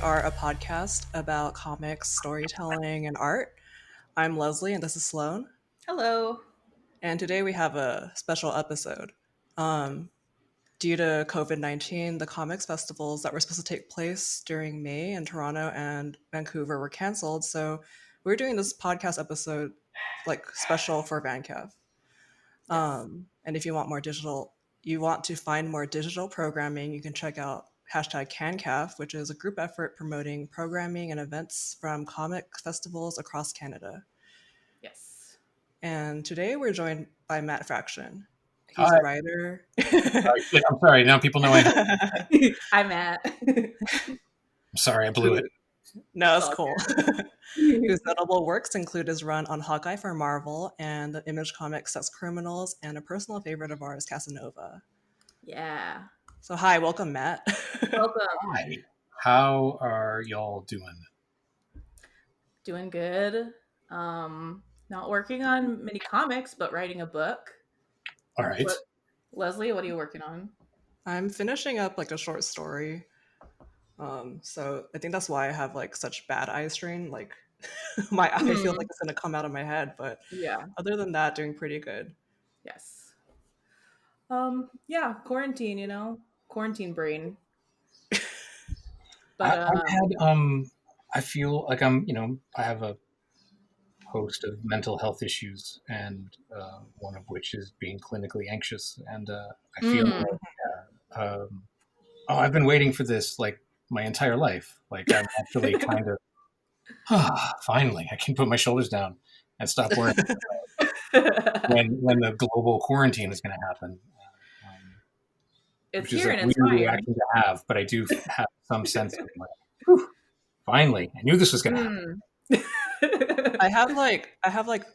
are a podcast about comics, storytelling, and art. I'm Leslie, and this is Sloane. Hello. And today we have a special episode. Um, Due to COVID-19, the comics festivals that were supposed to take place during May in Toronto and Vancouver were canceled. So we're doing this podcast episode like special for VanCav. Yes. And if you want to find more digital programming, you can check out hashtag CanCaf, which is a group effort promoting programming and events from comic festivals across Canada. Yes. And today we're joined by Matt Fraction. He's Hi. a writer. I'm sorry. Now people know I. Hi, Matt. I'm sorry, I blew it. No, it's cool. Whose notable works include his run on Hawkeye for Marvel and the Image Comics Sex Criminals, and a personal favorite of ours, Casanova. Yeah. So hi, welcome, Matt. Welcome. Hi. How are y'all doing? Doing good. Not working on many comics, but writing a book. All right. Leslie, what are you working on? I'm finishing up like a short story. So I think that's why I have like such bad eye strain. Like my eye feels like it's gonna come out of my head, but Yeah. other than that, doing pretty good. Yes. Yeah, quarantine, quarantine brain. But I've had I feel like I have a host of mental health issues, and one of which is being clinically anxious, and I feel like I've been waiting for this like my entire life. Like I'm actually kind of finally I can put my shoulders down and stop worrying when the global quarantine is going to happen. it's Which here is a and it's weird fine. reaction to have, but I do have some sense of like, whew, finally, I knew this was going to happen. I have like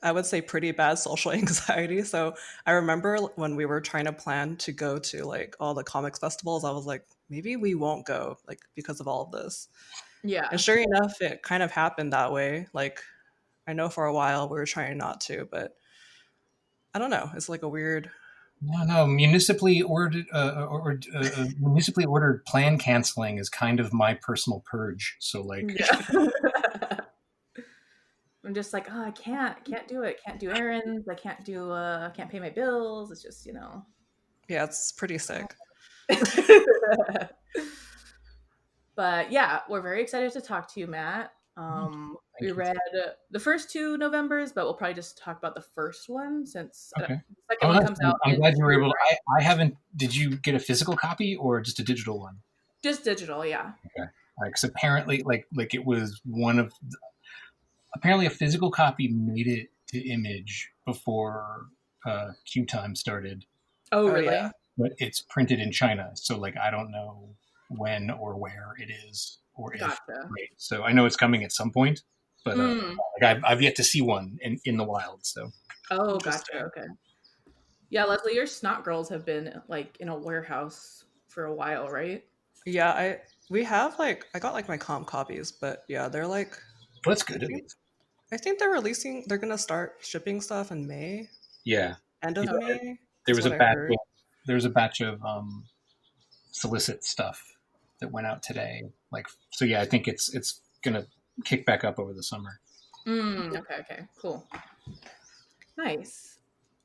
I would say pretty bad social anxiety. So I remember when we were trying to plan to go to like all the comics festivals, I was like, maybe we won't go like because of all of this. Yeah. And sure enough, it kind of happened that way. Like I know for a while we were trying not to, but I don't know. It's like a weird. No, municipally ordered plan canceling is kind of my personal purge. So like, Yeah. I'm just like, I can't do it. Can't do errands. I can't pay my bills. It's just, Yeah, it's pretty sick. But yeah, we're very excited to talk to you, Matt. We read the first two Novembers, but we'll probably just talk about the first one since okay. the second one comes out. I'm glad you were able to. I haven't. Did you get a physical copy or just a digital one? Just digital, yeah. Okay. Because apparently, like it was one of. Apparently, a physical copy made it to Image before Q Time started. Oh, really? Yeah. But it's printed in China, so like I don't know when or where it is or if. Gotcha. Right. So I know it's coming at some point, but like I've yet to see one in the wild. So. Oh, gotcha. Okay. Yeah, Leslie, your Snot Girls have been like in a warehouse for a while, right? Yeah, I got like my comp copies, but yeah, they're like. Well, that's good at least. I think they're gonna start shipping stuff in May. Yeah. End of May. There was a batch of solicit stuff that went out today. Like, so yeah, I think it's gonna kick back up over the summer. Okay, cool. Nice.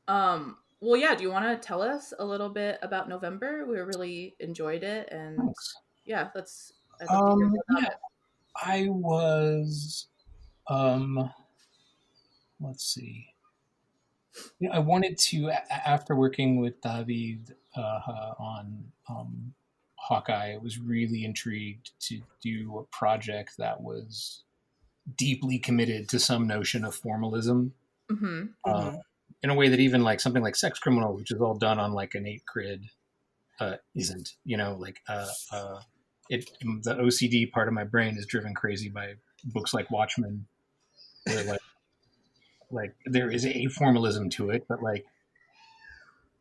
Well, yeah, do you want to tell us a little bit about November? We really enjoyed it, and Thanks. yeah, I'd love to hear more about it. I was let's see. Yeah, I wanted to, after working with David on Hawkeye, I was really intrigued to do a project that was deeply committed to some notion of formalism. In a way that even like something like Sex Criminal, which is all done on like an 8 grid, isn't. Like the OCD part of my brain is driven crazy by books like Watchmen, where like there is a formalism to it, but like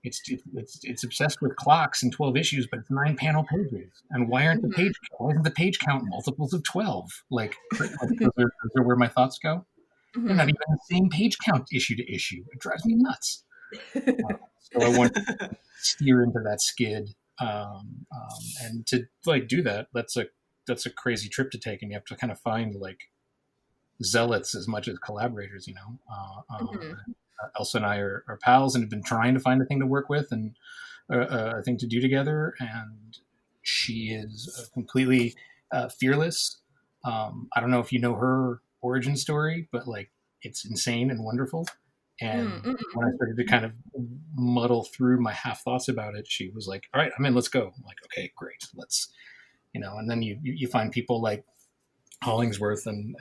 it's obsessed with clocks and 12 issues, but it's 9 panel pages. And why isn't the page count multiples of 12? Like those are where my thoughts go. They're not even the same page count issue to issue. It drives me nuts. So I want to steer into that skid, and to like do that, that's a that's a crazy trip to take, and you have to kind of find like zealots as much as collaborators. Mhm. Elsa and I are pals and have been trying to find a thing to work with and a thing to do together. And she is completely fearless. I don't know if you know her origin story, but like it's insane and wonderful. Mm, And mm-mm. when I started to kind of muddle through my half thoughts about it, she was like, "All right, I'm in. Let's go." I'm like, "Okay, great. Let's." And then you find people like Hollingsworth and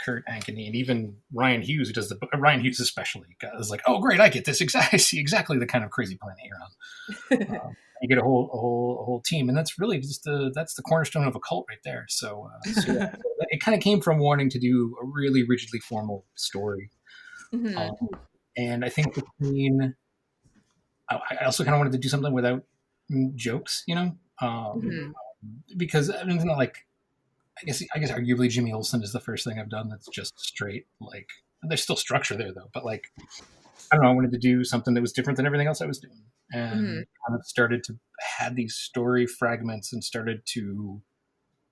Kurt Ankeny and even Ryan Hughes, who does the Ryan Hughes especially is like, oh great, I get this. I see exactly the kind of crazy planet you're on. You get a whole team, and that's really just that's the cornerstone of a cult right there. So yeah, it kind of came from wanting to do a really rigidly formal story, Mhm. um, and I think between I also kind of wanted to do something without jokes, Mhm. because I mean, it's not like I guess arguably Jimmy Olsen is the first thing I've done that's just straight like there's still structure there though, but like I don't know, I wanted to do something that was different than everything else I was doing, Mhm. and kind of started to had these story fragments and started to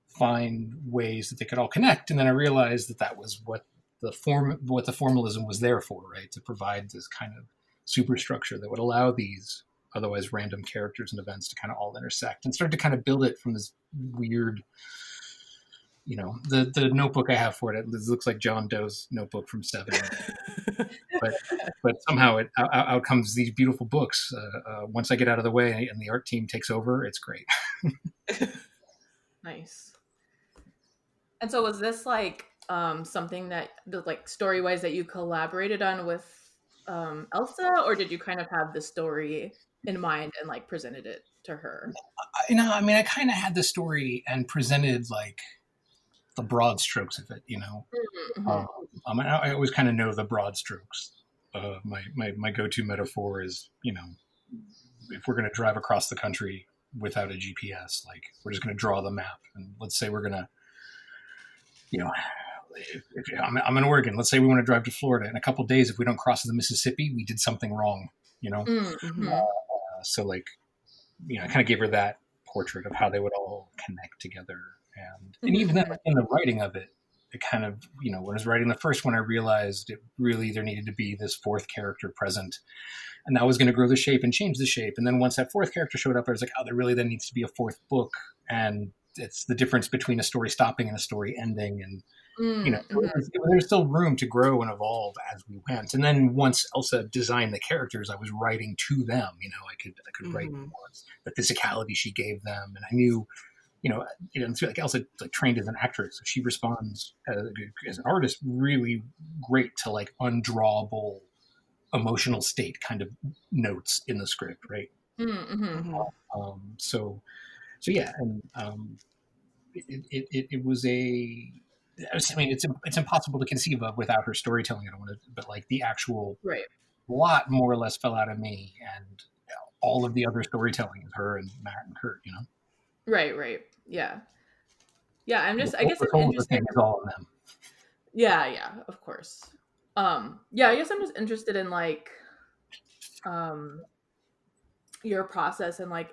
find ways that they could all connect, and then I realized that that was what the formalism was there for, right? To provide this kind of superstructure that would allow these otherwise random characters and events to kind of all intersect and start to kind of build it from this weird the notebook I have for it looks like John Doe's notebook from Seven, but somehow out comes these beautiful books. Once I get out of the way and the art team takes over, it's great. Nice. And so was this like something that like story wise that you collaborated on with Elsa, or did you kind of have the story in mind and like presented it to her? I mean, I kind of had the story and presented like the broad strokes of it. Mm-hmm. I always kind of know the broad strokes. My go-to metaphor is, if we're going to drive across the country without a GPS, like we're just going to draw the map, and let's say we're going to, you know, if I'm in Oregon, let's say we want to drive to Florida. In a couple of days, if we don't cross the Mississippi, we did something wrong. Mm-hmm. So like, I kind of gave her that portrait of how they would all connect together, and even then, Mm-hmm. like, in the writing of it, it kind of, when I was writing the first one, I realized it really there needed to be this fourth character present, and that was going to grow the shape and change the shape. And then once that fourth character showed up, I was like, oh, there really then needs to be a fourth book, and it's the difference between a story stopping and a story ending, and Mm-hmm. there's still room to grow and evolve as we went. And then once Elsa designed the characters, I was writing to them. I could write Mhm. the physicality she gave them, and I knew, like Elsa like trained as an actress, so she responds as an artist really great to like undrawable emotional state kind of notes in the script, right? Mm-hmm. Mhm. So yeah, and it was a. I mean, it's impossible to conceive of without her storytelling. I don't want to, but like the actual Right. plot more or less fell out of me, and all of the other storytelling is her and Matt and Kurt. Right. Right. Yeah. Yeah. The I guess the I'm soul of the interested. thing is all of them. Yeah. Yeah. Of course. Yeah. I guess I'm just interested in like, um, your process and like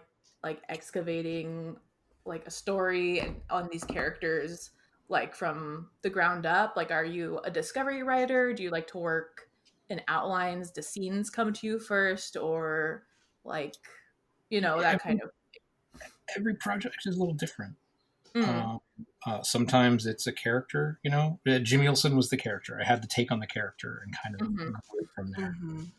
excavating like a story on these characters like from the ground up. Like, are you a discovery writer? Do you like to work in outlines? Do scenes come to you first, or like that kind Every, of every project is a little different. mm, Um, Sometimes it's a character. Jimmy Olsen was the character. I had to take on the character and kind of hmm go from there. Mhm.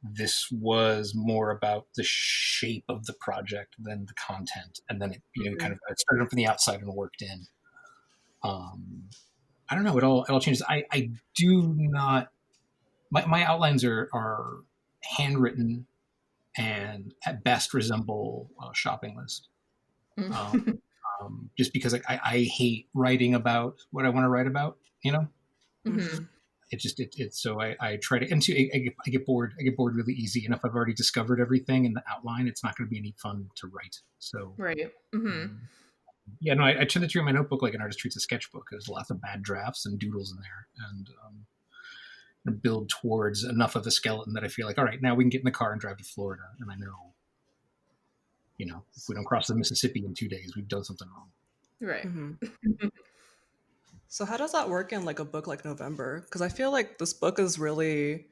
This was more about the shape of the project than the content, and then it hmm kind of I started from the outside and worked in. Um, I don't know. It all changes. I do not. My outlines are handwritten and at best resemble a shopping list. Um, just because I hate writing about what I want to write about. hmm It just it's so I try to and two, I get bored. I get bored really easy, and if I've already discovered everything in the outline, it's not going to be any fun to write. So right hmm um, yeah, no, I tend to treat my notebook like an artist treats a sketchbook. There's lots of bad drafts and doodles in there, and build towards enough of a skeleton that I feel like, all right, now we can get in the car and drive to Florida, and I know You know, if we don't cross the Mississippi in 2 days, we've done something wrong. Right. So how does that work in like a book like November? Because I feel like this book is really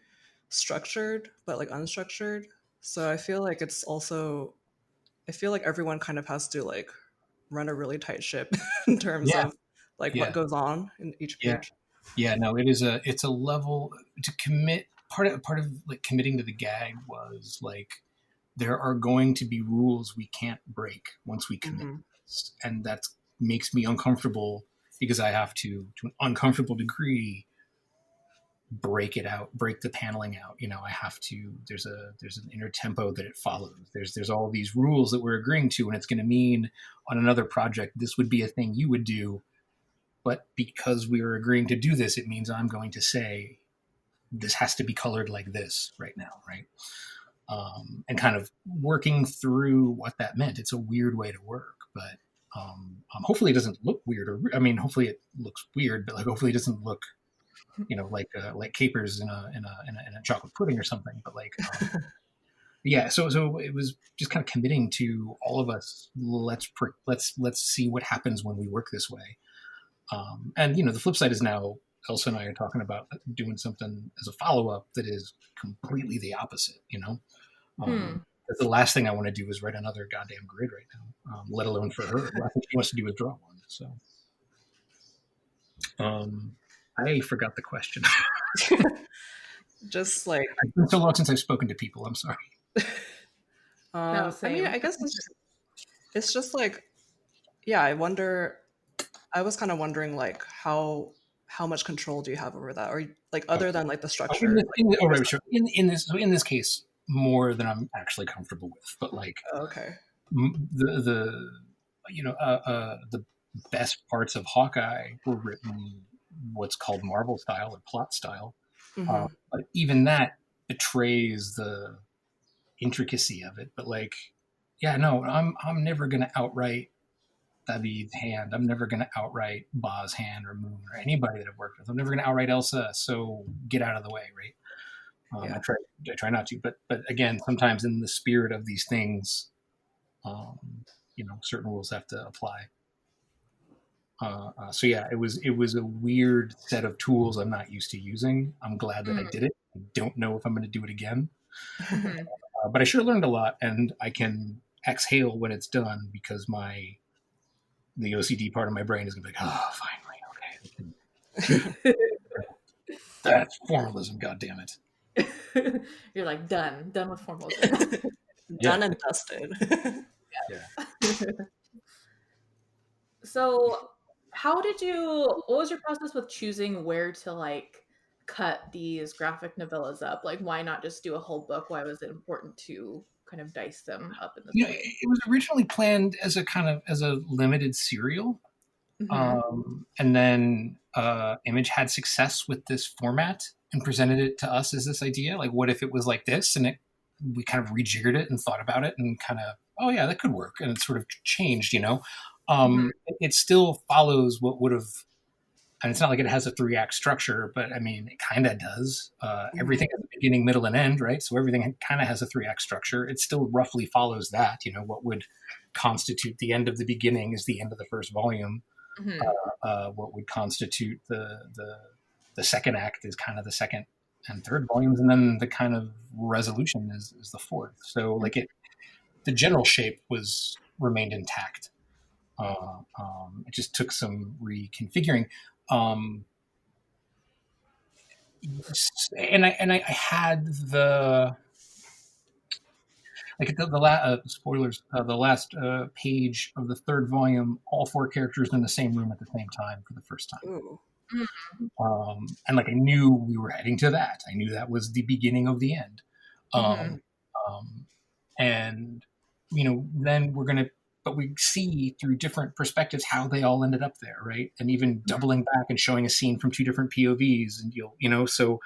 structured, but like unstructured. So I feel like it's also, I feel like everyone kind of has to like run a really tight ship in terms Yeah, of like what yeah, goes on in each yeah, page. yeah. No, it's a level to commit. Part of like committing to the gag was like there are going to be rules we can't break once we commit, Hmm. and that makes me uncomfortable because I have to an uncomfortable degree, break it out, break the paneling out. You know, I have to. There's an inner tempo that it follows. There's all these rules that we're agreeing to, and it's going to mean on another project this would be a thing you would do, but because we are agreeing to do this, it means I'm going to say this has to be colored like this right now, right? And kind of working through what that meant. It's a weird way to work, but hopefully it doesn't look weird. Or I mean, hopefully it looks weird, but like hopefully it doesn't look, you know, like capers in a chocolate pudding or something. But like, yeah. So it was just kind of committing to all of us. Let's see what happens when we work this way. And you know, the flip side is now Elsa and I are talking about doing something as a follow up that is completely the opposite. You know, Hmm. that's the last thing I want to do is write another goddamn grid right now, let alone for her. The last thing she wants to do is draw one. So, I forgot the question. Just like, It's been so long since I've spoken to people. I'm sorry. No, I mean, same. I guess it's just like, yeah, I wonder, I was kind of wondering like how much control do you have over that, or like Oh, other than like the oh, structure, like oh, your right, stuff. sure. In this case, more than I'm actually comfortable with, but like Oh, okay. the the best parts of Hawkeye were written what's called Marvel style or plot style. Hmm. But even that betrays the intricacy of it. But like, yeah, no, I'm never gonna outright David's hand. I'm never gonna outright Ba's hand or Moon or anybody that I've worked with. I'm never gonna outright Elsa. So get out of the way, right? Yeah. I try not to, but again, sometimes in the spirit of these things, um, certain rules have to apply. So yeah, it was a weird set of tools I'm not used to using. I'm glad that I did it. I don't know if I'm going to do it again, Mm-hmm. but I sure learned a lot, and I can exhale when it's done because the OCD part of my brain is going to be like, oh, finally, okay, that's formalism. God damn it. You're like done with formalism. Yeah, Done and dusted. yeah. So, what was your process with choosing where to like cut these graphic novellas up? Like, why not just do a whole book? Why was it important to kind of dice them up in this way? It was originally planned as a kind of as a limited serial. Mm-hmm. And then Image had success with this format and presented it to us as this idea. Like, what if it was like this? And we kind of rejiggered it and thought about it and kind of, oh yeah, that could work. And it sort of changed. Mm-hmm. It still follows what would have, and it's not like it has a 3-act structure, but I mean, it kind of does. Mhm. Everything has a beginning, middle, and end, right? So everything kind of has a 3-act structure. It still roughly follows that. What would constitute the end of the beginning is the end of the first volume. Mm-hmm. What would constitute the second act is kind of the second and third volumes, and then the kind of resolution is the fourth. So like the general shape was remained intact. It just took some reconfiguring. Um, and I had the like spoilers, the last page of the third volume, all 4 characters in the same room at the same time for the first time. Ooh. And like I knew we were heading to that. I knew that was the beginning of the end. Mm-hmm. Um, um, and then but we see through different perspectives how they all ended up there, right? And even doubling back and showing a scene from 2 different POVs, and so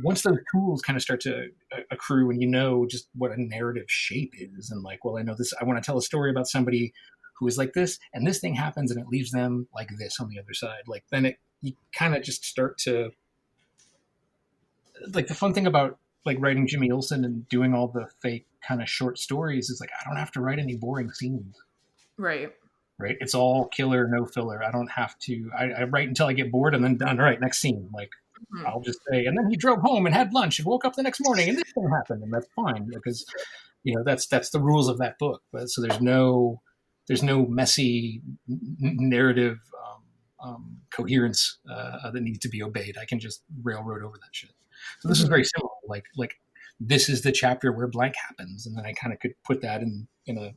once those tools kind of start to accrue, and just what a narrative shape is, and like, well, I know this, I want to tell a story about somebody who is like this, and this thing happens, and it leaves them like this on the other side. Like then you kind of just start to, like, the fun thing about like writing Jimmy Olsen and doing all the fake kind of short stories is like, I don't have to write any boring scenes. Right. Right. It's all killer, no filler. I don't have to, I write until I get bored and then done. All right, next scene. Like, I'll just say, and then he drove home and had lunch and woke up the next morning and this thing happened. And that's fine because, that's the rules of that book. But so there's no messy narrative coherence that needs to be obeyed. I can just railroad over that shit. So this is very similar. Like this is the chapter where blank happens, and then I kind of could put that in a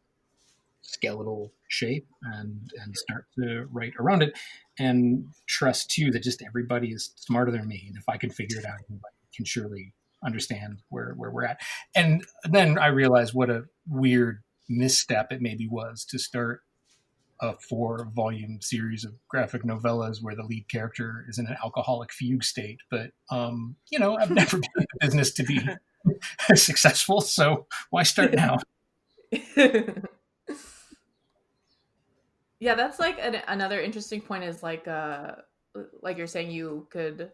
skeletal shape and start to write around it, and trust too that just everybody is smarter than me, and if I can figure it out, anybody can surely understand where we're at. And then I realized what a weird misstep it maybe was to start a 4-volume series of graphic novellas where the lead character is in an alcoholic fugue state. But, I've never been in the business to be successful, so why start now? Yeah, that's like another interesting point is like you're saying you could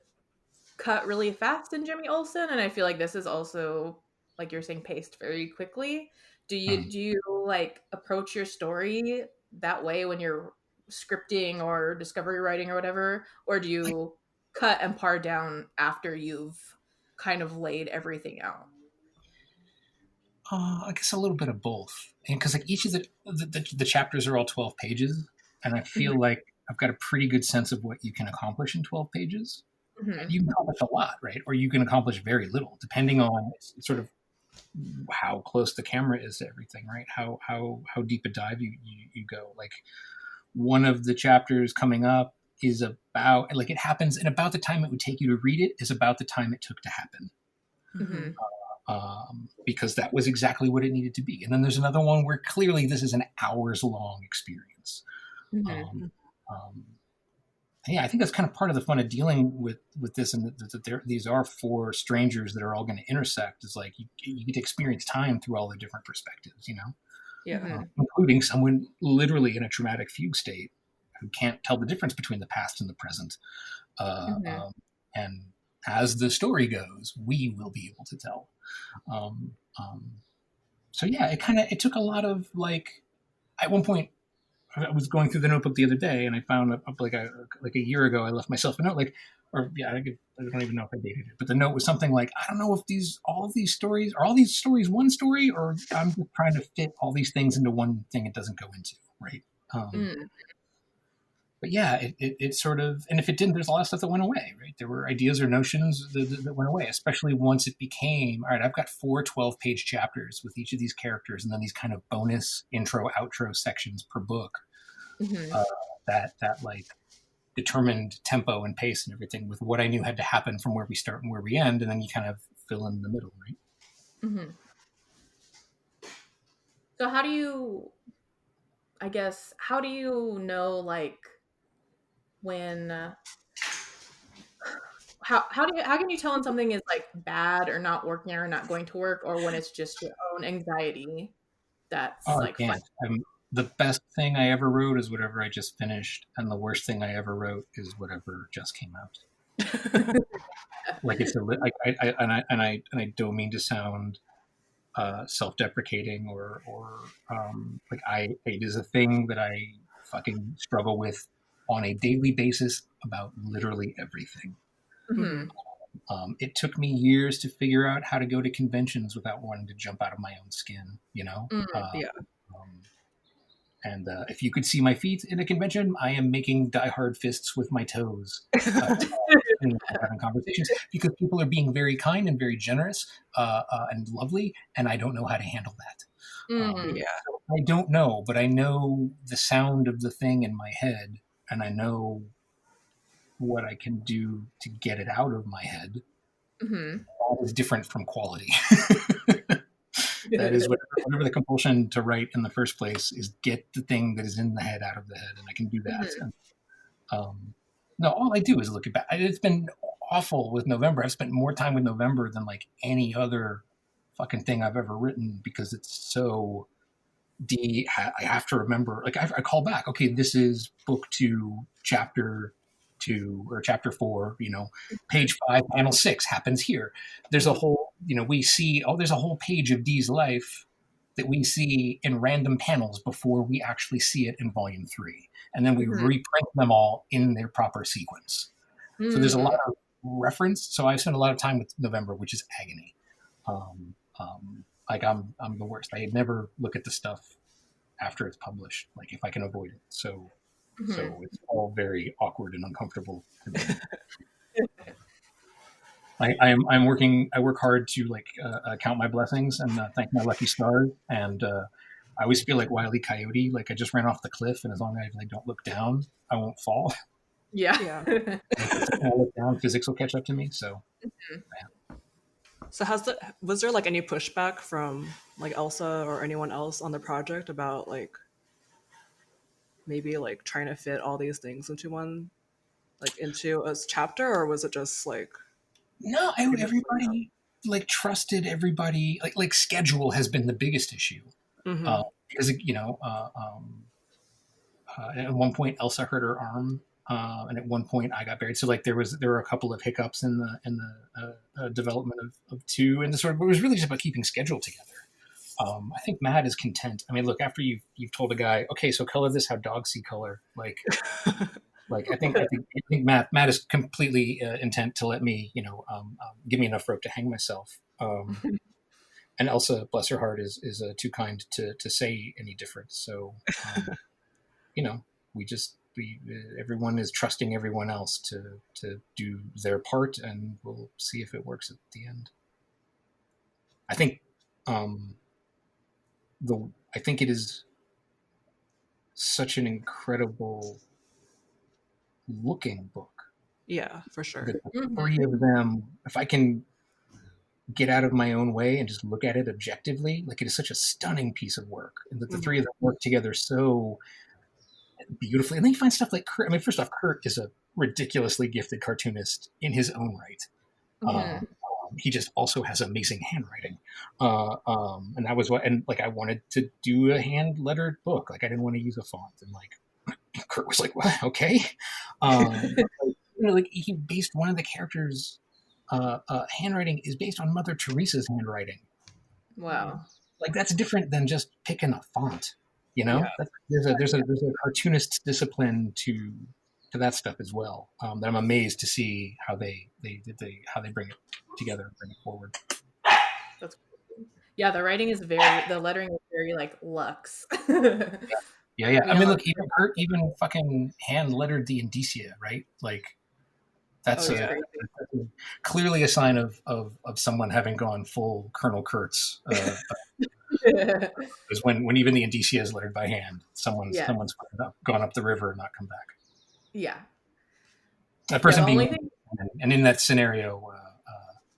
cut really fast in Jimmy Olsen, and I feel like this is also, like you're saying, paced very quickly. Do you like approach your story that way when you're scripting or discovery writing or whatever, or do you cut and par down after you've kind of laid everything out? I guess a little bit of both, and because like each of the chapters are all 12 pages, and I feel like I've got a pretty good sense of what you can accomplish in 12 pages. And you can accomplish a lot, right? Or you can accomplish very little, depending on sort of how close the camera is to everything, right? How deep a dive you go. Like one of the chapters coming up is about, like, it happens, and about the time it would take you to read it is about the time it took to happen. Because that was exactly what it needed to be. And then there's another one where clearly this is an hours-long experience. Yeah, I think that's kind of part of the fun of dealing with this, and that these are 4 strangers that are all going to intersect. Is like you get to experience time through all the different perspectives, including someone literally in a traumatic fugue state who can't tell the difference between the past and the present. And as the story goes, we will be able to tell. So yeah, it took a lot of, like, at one point, I was going through the notebook the other day, and I found like a year ago, I left myself a note, I don't even know if I dated it, but the note was something like, I don't know if all these stories one story, or I'm just trying to fit all these things into one thing it doesn't go into, right? But yeah, it sort of, and if it didn't, there's a lot of stuff that went away, right? There were ideas or notions that went away, especially once it became, all right, I've got 4 12-page chapters with each of these characters, and then these kind of bonus intro, outro sections per book that like determined tempo and pace and everything with what I knew had to happen from where we start and where we end, and then you kind of fill in the middle, right? So how do you know, like, when how can you tell when something is like bad or not working or not going to work, or when it's just your own anxiety that's like fun? The best thing I ever wrote is whatever I just finished, and the worst thing I ever wrote is whatever just came out. Like it's I don't mean to sound self-deprecating or like it is a thing that I fucking struggle with on a daily basis about literally everything. It took me years to figure out how to go to conventions without wanting to jump out of my own skin, and if you could see my feet in a convention, I am making die-hard fists with my toes and having conversations, because people are being very kind and very generous and lovely, and I don't know how to handle that. So I don't know, but I know the sound of the thing in my head, and I know what I can do to get it out of my head. That is different from quality. That is whatever the compulsion to write in the first place is, get the thing that is in the head out of the head, and I can do that. And, no, all I do is look at back. It's been awful with November. I've spent more time with November than like any other fucking thing I've ever written, because it's so I have to remember, like I call back, okay, this is book 2, chapter 2 or chapter 4, page 5, panel 6 happens here. There's a whole we see, there's a whole page of Dee's life that we see in random panels before we actually see it in volume 3. And then we reprint them all in their proper sequence. So there's a lot of reference. So I spent a lot of time with November, which is agony. Like I'm the worst. I never look at the stuff after it's published, like if I can avoid it. So it's all very awkward and uncomfortable to me. I work hard to count my blessings and thank my lucky stars. And I always feel like Wile E. Coyote, like I just ran off the cliff, and as long as I don't look down, I won't fall. Yeah. When I look down, physics will catch up to me. So, So was there like any pushback from like Elsa or anyone else on the project about like maybe like trying to fit all these things into a chapter, or was it just like no, everybody like trusted everybody. Like schedule has been the biggest issue because at one point Elsa hurt her arm, and at one point I got buried. So like there were a couple of hiccups in the development of 2, and but it was really just about keeping schedule together. I think Matt is content. I mean, look, after you've told a guy, okay, so color this how dogs see color, I think Matt is completely intent to let me, give me enough rope to hang myself. And Elsa, bless her heart, is too kind to say any different. So, everyone is trusting everyone else to do their part, and we'll see if it works at the end. I think, I think it is such an incredible looking book. Yeah, for sure. The 3 of them, if I can get out of my own way and just look at it objectively, like it is such a stunning piece of work, and that the 3 of them work together so beautifully. And then you find stuff like Kurt. I mean, first off, Kurt is a ridiculously gifted cartoonist in his own right. He just also has amazing handwriting, and that was I wanted to do a hand lettered book. Like I didn't want to use a font, and like Kurt was like, "Well, okay." He based one of the characters' handwriting is based on Mother Teresa's handwriting. Wow, like that's different than just picking a font. Yeah. There's a cartoonist discipline to that stuff as well. That I'm amazed to see how they bring it together and bring it forward. That's cool. Yeah, the lettering is very like luxe. Yeah. I mean, look, even fucking hand lettered the Indicia, right? Like that's clearly a sign of someone having gone full Colonel Kurtz. Because when even the Indicia is lettered by hand, someone's gone up the river and not come back. Yeah. That person being, and in that scenario,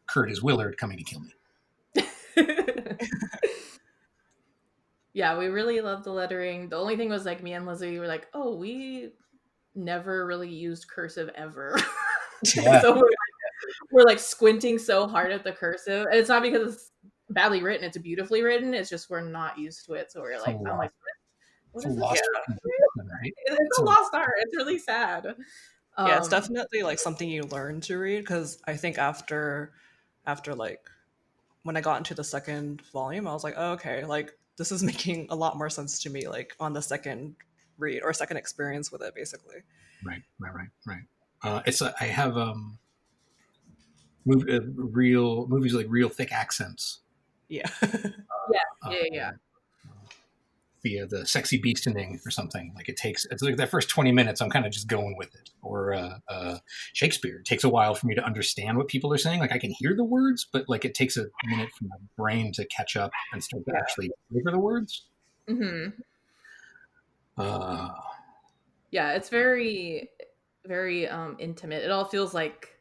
Kurt is Willard coming to kill me. Yeah, we really loved the lettering. The only thing was like me and Leslie were like, oh, we never really used cursive ever. Yeah. So we're like squinting so hard at the cursive. And it's not because it's badly written, it's beautifully written. It's just we're not used to it. So we're like, I'm like, what is this? Right? It's a lost art. It's really sad. Yeah, it's definitely like something you learn to read, because I think after like when I got into the second volume, I was like, oh, okay, like this is making a lot more sense to me, like on the second read or second experience with it, basically. Right. I have movies like real thick accents. Yeah. Yeah. The sexy beastoning or something. Like it's like that first 20 minutes, I'm kind of just going with it. Or Shakespeare. It takes a while for me to understand what people are saying. Like I can hear the words, but like it takes a minute for my brain to catch up and start to actually deliver the words. Yeah, it's very, very intimate. It all feels like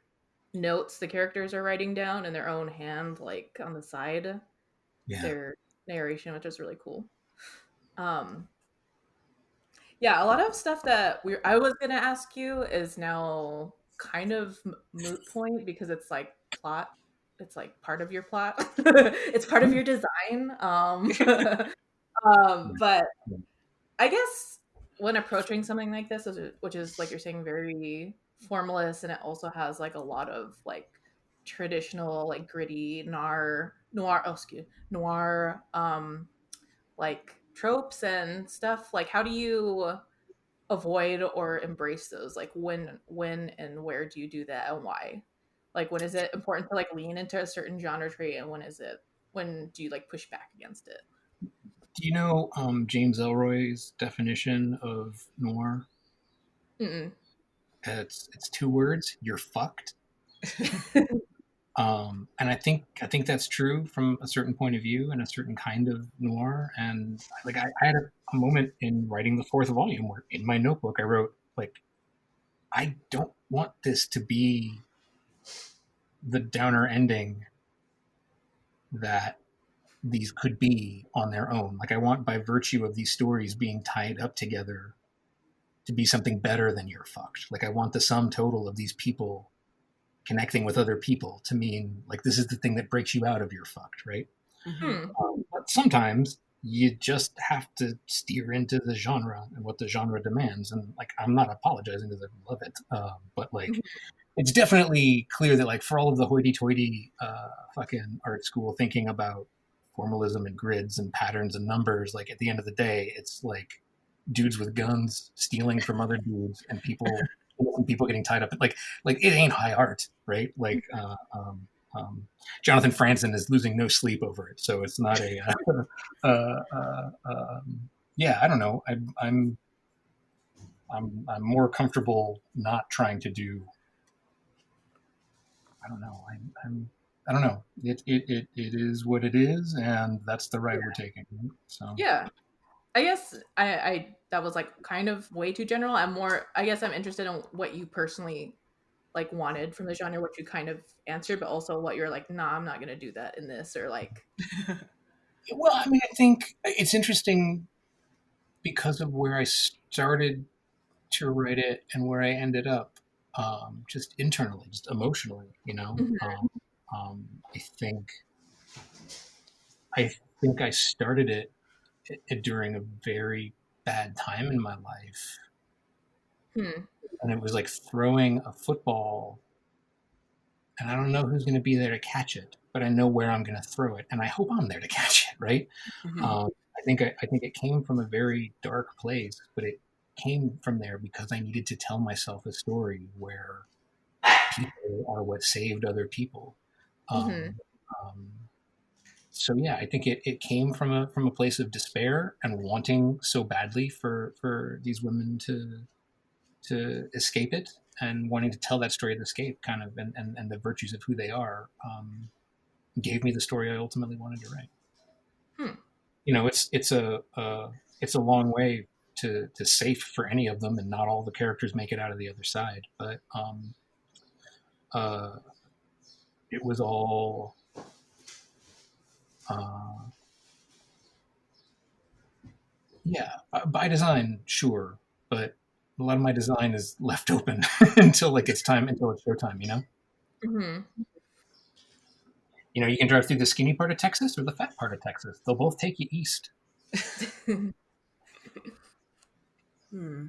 notes the characters are writing down in their own hand, like on the side. Yeah. Their narration, which is really cool. Yeah, a lot of stuff that I was gonna ask you is now kind of moot point, because it's like plot. It's like part of your plot. It's part of your design. But I guess when approaching something like this, which is like you're saying, very formalist, and it also has like a lot of like traditional like gritty noir like tropes and stuff, like how do you avoid or embrace those? Like when and where do you do that, and why? Like when is it important to like lean into a certain genre trait, and when do you like push back against it? Do you know James Elroy's definition of noir? Mm-mm. It's two words. You're fucked. And I think that's true from a certain point of view and a certain kind of noir. And like I had a moment in writing the fourth volume where in my notebook I wrote like, I don't want this to be the downer ending that these could be on their own. Like I want, by virtue of these stories being tied up together, to be something better than you're fucked. Like I want the sum total of these people connecting with other people to mean like this is the thing that breaks you out of your fucked, right? Mm-hmm. Hmm. But sometimes you just have to steer into the genre and what the genre demands. And like, I'm not apologizing because I love it, but like, it's definitely clear that like for all of the hoity-toity fucking art school thinking about formalism and grids and patterns and numbers, like at the end of the day, it's like dudes with guns stealing from other dudes and people getting tied up. Like it ain't high art, right? Like Jonathan Franzen is losing no sleep over it, so it's not a yeah. I don't know. I'm more comfortable not trying to do. I don't know. I don't know. It is what it is, and that's the ride we're taking. So Yeah, I guess I that was like kind of way too general. I guess I'm interested in what you personally like wanted from the genre, what you kind of answered, but also what you're like, nah, I'm not gonna do that in this, or like. well, I mean, I think it's interesting because of where I started to write it and where I ended up, just internally, just emotionally. Mhm. Um, I think I think I started it during a very bad time in my life, Hmm. and it was like throwing a football, and I don't know who's going to be there to catch it, but I know where I'm going to throw it, and I hope I'm there to catch it, right? Mm-hmm. I think it came from a very dark place, but it came from there because I needed to tell myself a story where people are what saved other people. Hmm. Um, um, so yeah, I think it came from a place of despair and wanting so badly for these women to escape it and wanting to tell that story of escape, kind of, and the virtues of who they are, gave me the story I ultimately wanted to write. Hmm. It's a long way to safe for any of them, and not all the characters make it out of the other side. But uh, it was all uh, yeah, by design, sure, but a lot of my design is left open until it's showtime. Hmm. You can drive through the skinny part of Texas or the fat part of Texas. They'll both take you east. Hmm.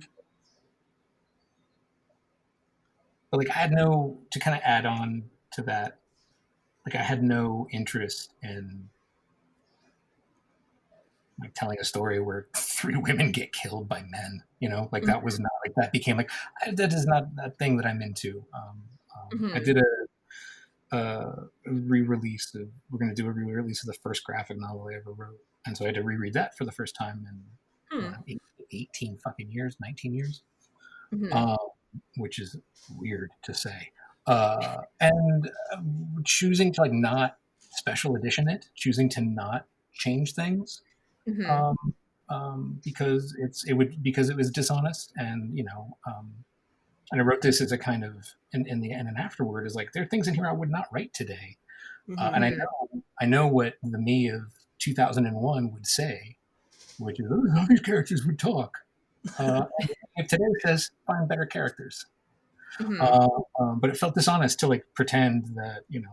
But like, I had no to kind of add on to that. Like, I had no interest in like telling a story where three women get killed by men. Like that was not like that became like that is not that thing that I'm into. I Hmm. did a re-release of we're going to do a re-release of the first graphic novel I ever wrote, and so I had to reread that for the first time in Hmm. 18 fucking years, 19 years, Hmm. uh, which is weird to say. And choosing to like not special edition it, choosing to not change things, Hmm. um, because it was dishonest, and I wrote this as a kind of in the end and afterward is like there are things in here I would not write today, Mm-hmm. and Hmm. I know what the me of 2001 would say, which is oh, how these characters would talk. And if today says find better characters, Hmm. uh, but it felt dishonest to like pretend that it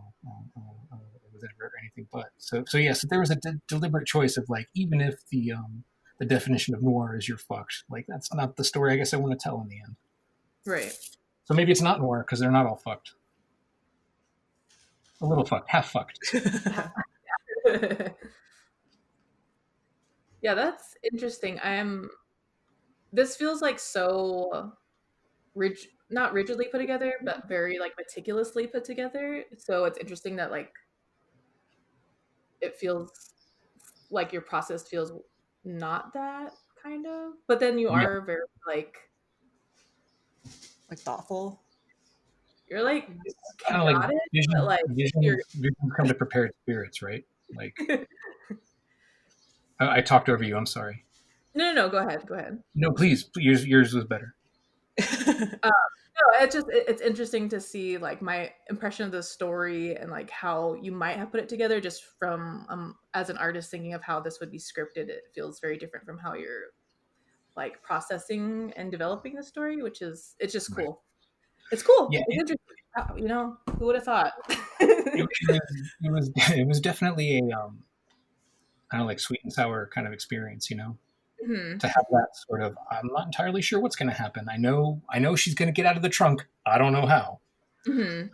was ever anything but. So yes, there was a deliberate choice of like even if the definition of noir is you're fucked, like that's not the story I guess I want to tell in the end. Right. So maybe it's not noir because they're not all fucked. A little fucked, half fucked. Yeah, that's interesting. This feels like so not rigidly put together, but very like meticulously put together. So it's interesting that like it feels like your process feels not that kind of, but then you Yeah, are very like Like thoughtful. you're like kind of like chaotic, but vision. like you're Vision come to prepared spirits, right? Like I talked over you. I'm sorry. no, go ahead, go ahead. No, please. Yours was better. Uh, no, it's interesting to see like my impression of the story and like how you might have put it together just from as an artist thinking of how this would be scripted. It feels very different from how you're like processing and developing the story, which is it's just Right. cool. It's cool. Yeah. It's interesting. You know, who would have thought? It was definitely a kind of like sweet and sour kind of experience, you know, Hmm. to have that sort of I'm not entirely sure what's going to happen. I know she's going to get out of the trunk. I don't know how. Hmm.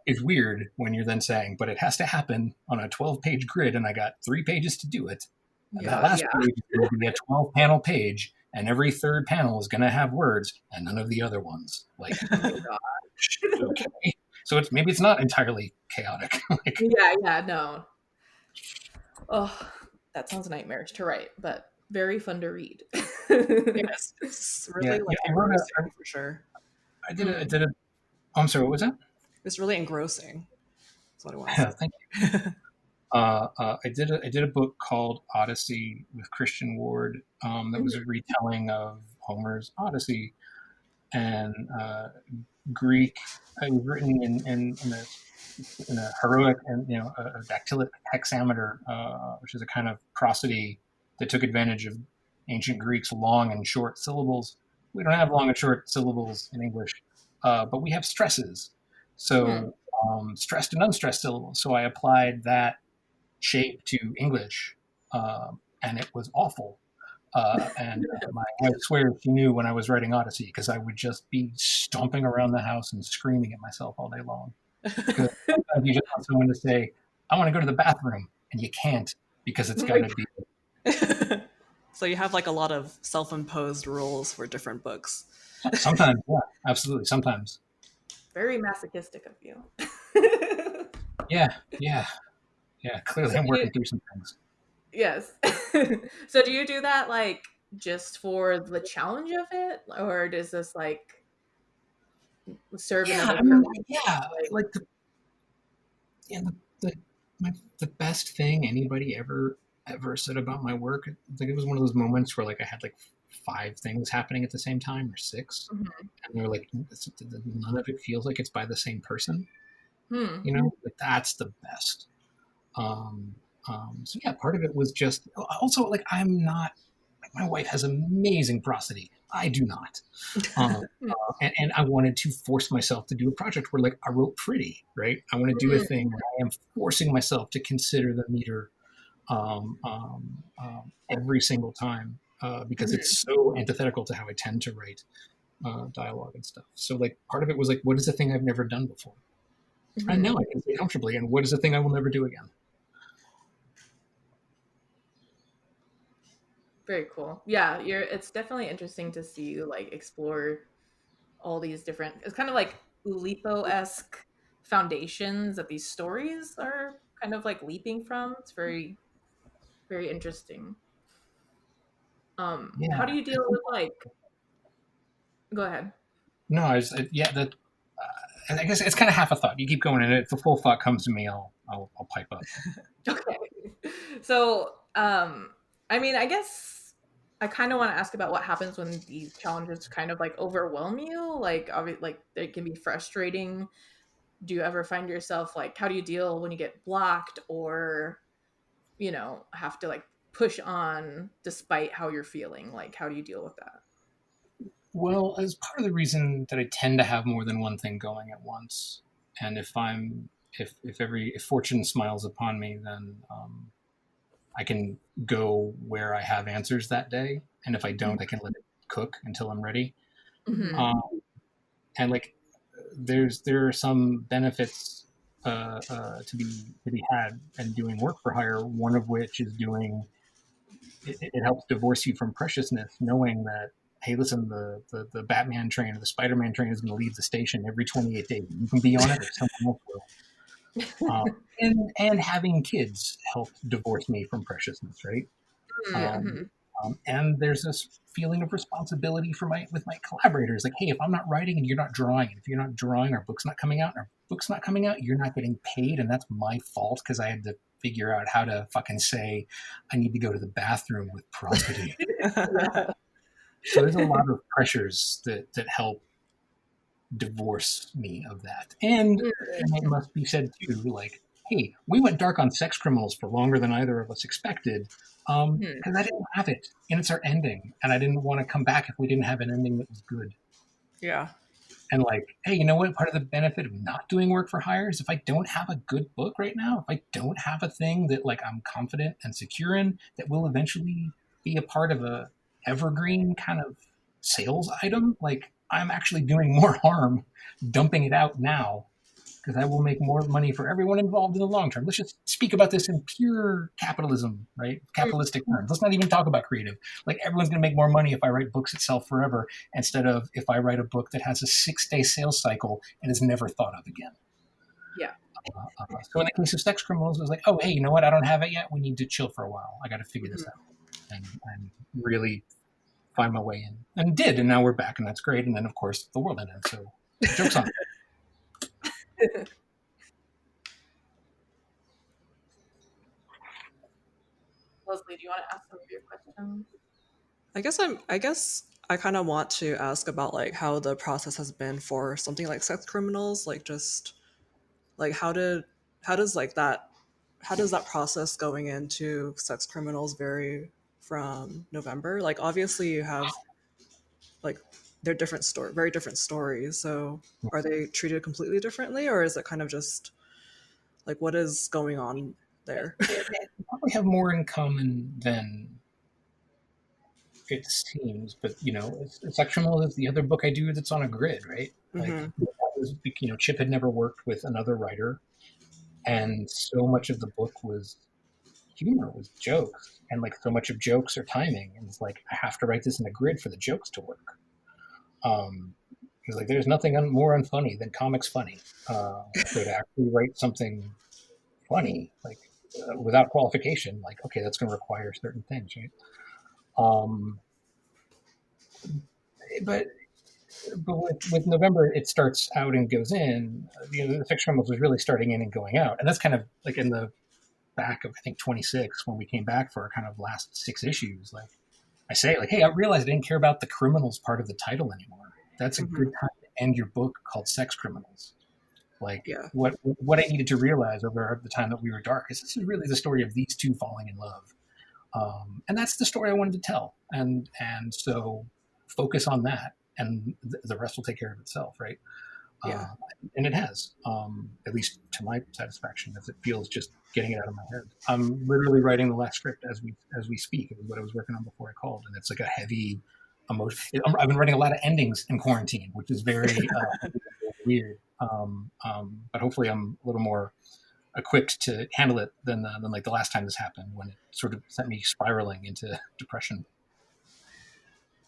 It's weird when you're then saying, but it has to happen on a 12-page grid, and I got 3 pages to do it. And that last Yeah. page is going to be a 12-panel page, and every third panel is going to have words, and none of the other ones. Like, Oh god. okay, so maybe it's not entirely chaotic. Like, Yeah, no. Oh, that sounds nightmarish to write, but very fun to read. Yes, it's yeah, really yeah. like engrossing for sure. I Mm. did a. Oh, I'm sorry. What was that? It's really engrossing. That's what I want to Yeah, say. thank you. I did a book called Odyssey with Christian Ward. That was a retelling of Homer's Odyssey, and Greek. It was written in a heroic and a dactylic hexameter, which is a kind of prosody that took advantage of ancient Greek's long and short syllables. We don't have long and short syllables in English, but we have stresses. Hmm. So stressed and unstressed syllables. So I applied that shape to English, and it was awful. And my wife swears she knew when I was writing Odyssey because I would just be stomping around the house and screaming at myself all day long. Because sometimes you just want someone to say, "I want to go to the bathroom," and you can't because it's got to be. So you have like a lot of self-imposed rules for different books. Sometimes, yeah, absolutely. Sometimes, Very masochistic of you. yeah, yeah, yeah. Clearly, So I'm do you, working through some things. yes. So do you do that like just for the challenge of it, or does this like serve Yeah, another I mean, purpose? yeah, Like, like yeah, the the best thing anybody ever said about my work. Like it was one of those moments where like I had like 5 things happening at the same time or 6, mhm. and they're like, none of it feels like it's by the same person. Hmm. You know, like that's the best. Um, so yeah, part of it was just also like I'm not. Like, my wife has amazing prosody. I do not. Hmm. And I wanted to force myself to do a project where like I wrote pretty, right? I want to do a thing where I am forcing myself to consider the meter every single time because Mhm. it's so antithetical to how I tend to write dialogue and stuff. So like part of it was like, what is the thing I've never done before? And now Mhm. I can say comfortably, and what is the thing I will never do again? Very cool. Yeah, it's definitely interesting to see you like explore all these different it's kind of like Ulipo-esque foundations that these stories are kind of like leaping from. It's very, very interesting. How Yeah. do you deal with like go ahead. No, yeah, that I guess it's kind of half a thought. You keep going, and if the full thought comes to me, I'll pipe up. Okay. So, I mean, I guess I kind of want to ask about what happens when these challenges kind of like overwhelm you. Like, obviously, like it can be frustrating. Do you ever find yourself like, how do you deal when you get blocked or, have to like push on despite how you're feeling? Like, how do you deal with that? Well, as part of the reason that I tend to have more than one thing going at once, and if fortune smiles upon me, then I can go where I have answers that day, and if I don't, I can let it cook until I'm ready. Mm-hmm. Um, and like, there are some benefits to be had and doing work for hire. One of which is doing it helps divorce you from preciousness, knowing that, hey, listen, the Batman train or the Spider-Man train is going to leave the station every 28 days. You can be on it, or someone else will. And having kids helped divorce me from preciousness, right? And there's this feeling of responsibility with my collaborators. Like, hey, if I'm not writing and you're not drawing, and if you're not drawing, our book's not coming out, and our book's not coming out, you're not getting paid, and that's my fault because I had to figure out how to fucking say I need to go to the bathroom with prosody. So there's a lot of pressures that help divorce me of that. And it must be said too, like, hey, we went dark on sex criminals for longer than either of us expected, because I didn't have it, and it's our ending, and I didn't want to come back if we didn't have an ending that was good. Yeah. And like, hey, you know what? Part of the benefit of not doing work for hire is if I don't have a good book right now, if I don't have a thing that like I'm confident and secure in, that will eventually be a part of a evergreen kind of sales item, like I'm actually doing more harm dumping it out now, because I will make more money for everyone involved in the long term. Let's just speak about this in pure capitalism, right? Capitalistic terms. Let's not even talk about creative. Like, everyone's going to make more money if I write books that sell forever, instead of if I write a book that has a 6-day sales cycle and is never thought of again. Yeah. So in the case of sex criminals, it was like, oh, hey, you know what? I don't have it yet. We need to chill for a while. I got to figure this out and really find my way in. And did, and now we're back, and that's great. And then, of course, the world ended. So joke's on. Leslie, do you want to ask some of your questions? I guess I kind of want to ask about like how the process has been for something like sex criminals, like just like how does like that how does that process going into sex criminals vary from November? Like, obviously you have like they're very different stories. So are they treated completely differently, or is it kind of just like what is going on there? They probably have more in common than it seems, but you know, Sectional is the other book I do that's on a grid, right? Like, you know, Chip had never worked with another writer, and so much of the book was humor, was jokes, and like so much of jokes are timing, and it's like I have to write this in a grid for the jokes to work. Because like there's nothing more unfunny than comics funny. So to actually write something funny, like without qualification, like okay, that's going to require certain things, right? But with November, it starts out and goes in. You know, the fiction criminals was really starting in and going out, and that's kind of like in the back of I think 26 when we came back for our kind of last 6 issues. Like I say, like, hey, I realized I didn't care about the criminals part of the title anymore. That's a good time to end your book called Sex Criminals. Like what I needed to realize over the time that we were dark is this is really the story of these two falling in love. And that's the story I wanted to tell. And so focus on that, and the rest will take care of itself, right? Yeah. And it has, at least to my satisfaction, as it feels just getting it out of my head. I'm literally writing the last script as we speak. It was what I was working on before I called, and it's like a heavy emotion. I've been writing a lot of endings in quarantine, which is very weird. But hopefully, I'm a little more equipped to handle it than like the last time this happened, when it sort of sent me spiraling into depression.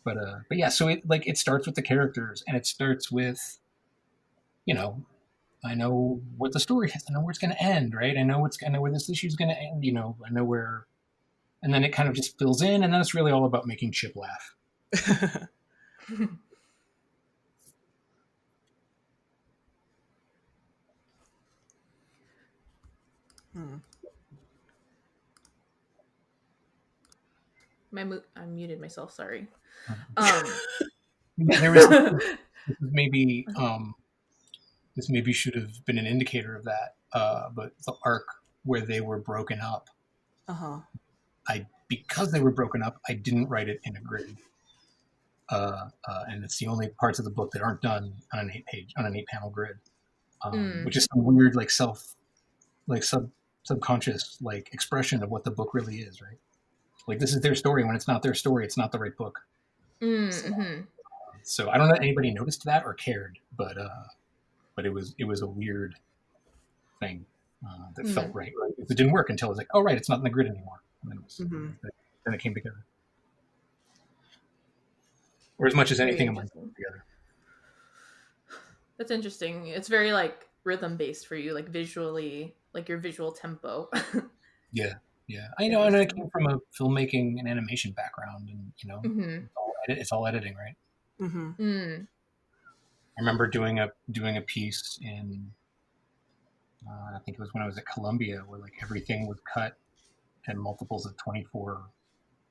But yeah, so it starts with the characters, and it starts with, you know, I know what the story is. I know where it's going to end, right? I know where this issue is going to end. You know, I know where, and then it kind of just fills in, and then it's really all about making Chip laugh. I muted myself. Sorry. There was this maybe should have been an indicator of that. But the arc where they were broken up, because they were broken up, I didn't write it in a grid. And it's the only parts of the book that aren't done on an 8-panel grid, which is some weird subconscious like expression of what the book really is, right? Like, this is their story. When it's not their story, it's not the right book. So I don't know if anybody noticed that or cared, but it was a weird thing that felt right. It didn't work until it was like, oh, right, it's not in the grid anymore. And then it came together. Or as much as anything in my life together. That's interesting. It's very like rhythm based for you, like visually, like your visual tempo. Yeah. I know, and I came from a filmmaking and animation background, and it's all editing, right? I remember doing a piece in, I think it was when I was at Columbia, where like everything was cut in multiples of 24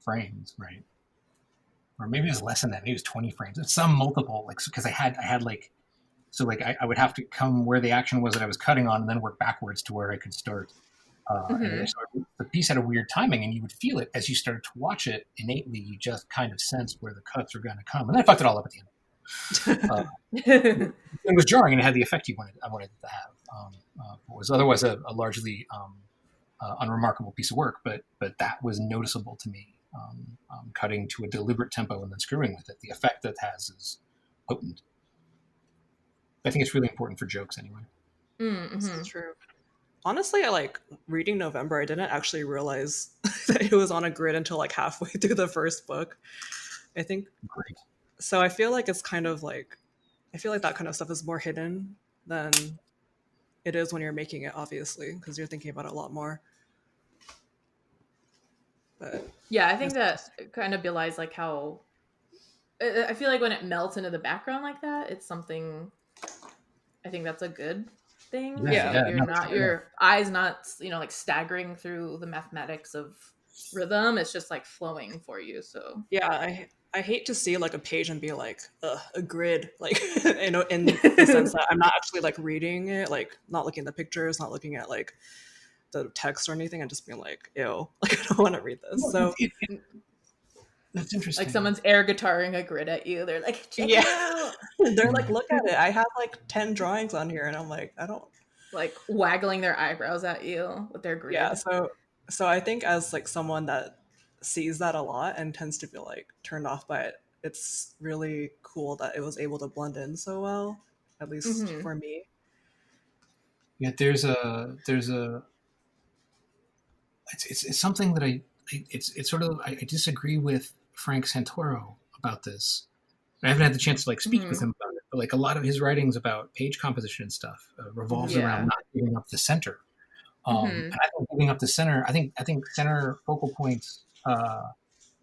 frames, right? Or maybe it was less than that. Maybe it was 20 frames. It's some multiple, like, because I had like, so like I would have to come where the action was that I was cutting on, and then work backwards to where I could start. And so the piece had a weird timing, and you would feel it as you started to watch it innately. You just kind of sensed where the cuts were going to come, and then I fucked it all up at the end. It was jarring, and it had the effect I wanted it to have. It was otherwise a largely unremarkable piece of work, but that was noticeable to me. Cutting to a deliberate tempo and then screwing with it, the effect that has is potent. I think it's really important for jokes anyway. This is true. Honestly, I like reading November. I didn't actually realize that it was on a grid until like halfway through the first book. I think. Great. So I feel like it's kind of like, I feel like that kind of stuff is more hidden than it is when you're making it, obviously, because you're thinking about it a lot more. But yeah, I think that kind of belies like how I feel like when it melts into the background like that, it's something. I think that's a good thing. Your eyes not like staggering through the mathematics of rhythm. It's just like flowing for you. So yeah, I hate to see like a page and be like a grid, like in the sense that I'm not actually like reading it, like not looking at the pictures, not looking at like the text or anything, and just being like, ew, like I don't want to read this. So that's interesting. Like someone's air guitaring a grid at you. They're like, check it out. They're like, look at it. I have like 10 drawings on here, and I'm like, I don't. Like waggling their eyebrows at you with their grid. Yeah. So I think as like someone that sees that a lot and tends to feel like turned off by it, it's really cool that it was able to blend in so well, at least for me. Yeah, there's it's something that it's sort of I disagree with Frank Santoro about this. I haven't had the chance to like speak with him about it, but like a lot of his writings about page composition and stuff revolves around not giving up the center. And I think giving up the center, I think center focal points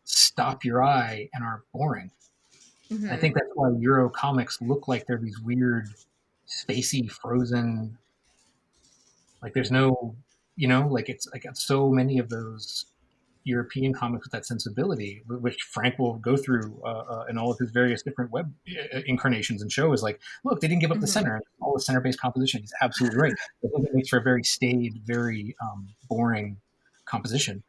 stop your eye and are boring. I think that's why Euro comics look like they're these weird, spacey, frozen. Like there's no, like it's like so many of those European comics with that sensibility, which Frank will go through in all of his various different web incarnations and show is like, look, they didn't give up the center. All the center-based composition. He's absolutely right. I think it makes for a very staid, very boring composition.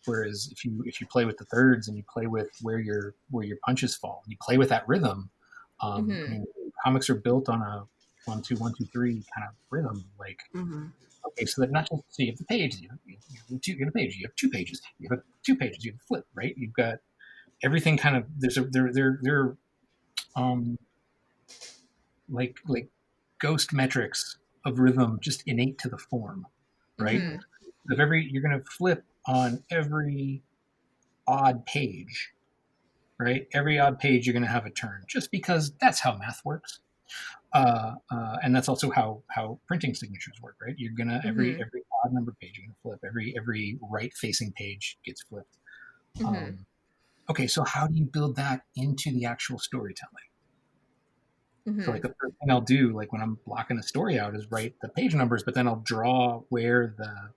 Whereas if you play with the thirds and you play with where your punches fall, you play with that rhythm. I mean, comics are built on a 1 2 1 2 3 kind of rhythm, like. Okay, so that not just so you have the page, you have a page, you have 2 pages, you have 2 pages, you have a flip, right? You've got everything kind of they're like ghost metrics of rhythm just innate to the form, right? If you're gonna flip on every odd page, right? Every odd page you're gonna have a turn, just because that's how math works. And that's also how printing signatures work, right? You're gonna every odd number page you're gonna flip. Every right facing page gets flipped. Okay, so how do you build that into the actual storytelling? So like the first thing I'll do, like when I'm blocking a story out, is write the page numbers, but then I'll draw where the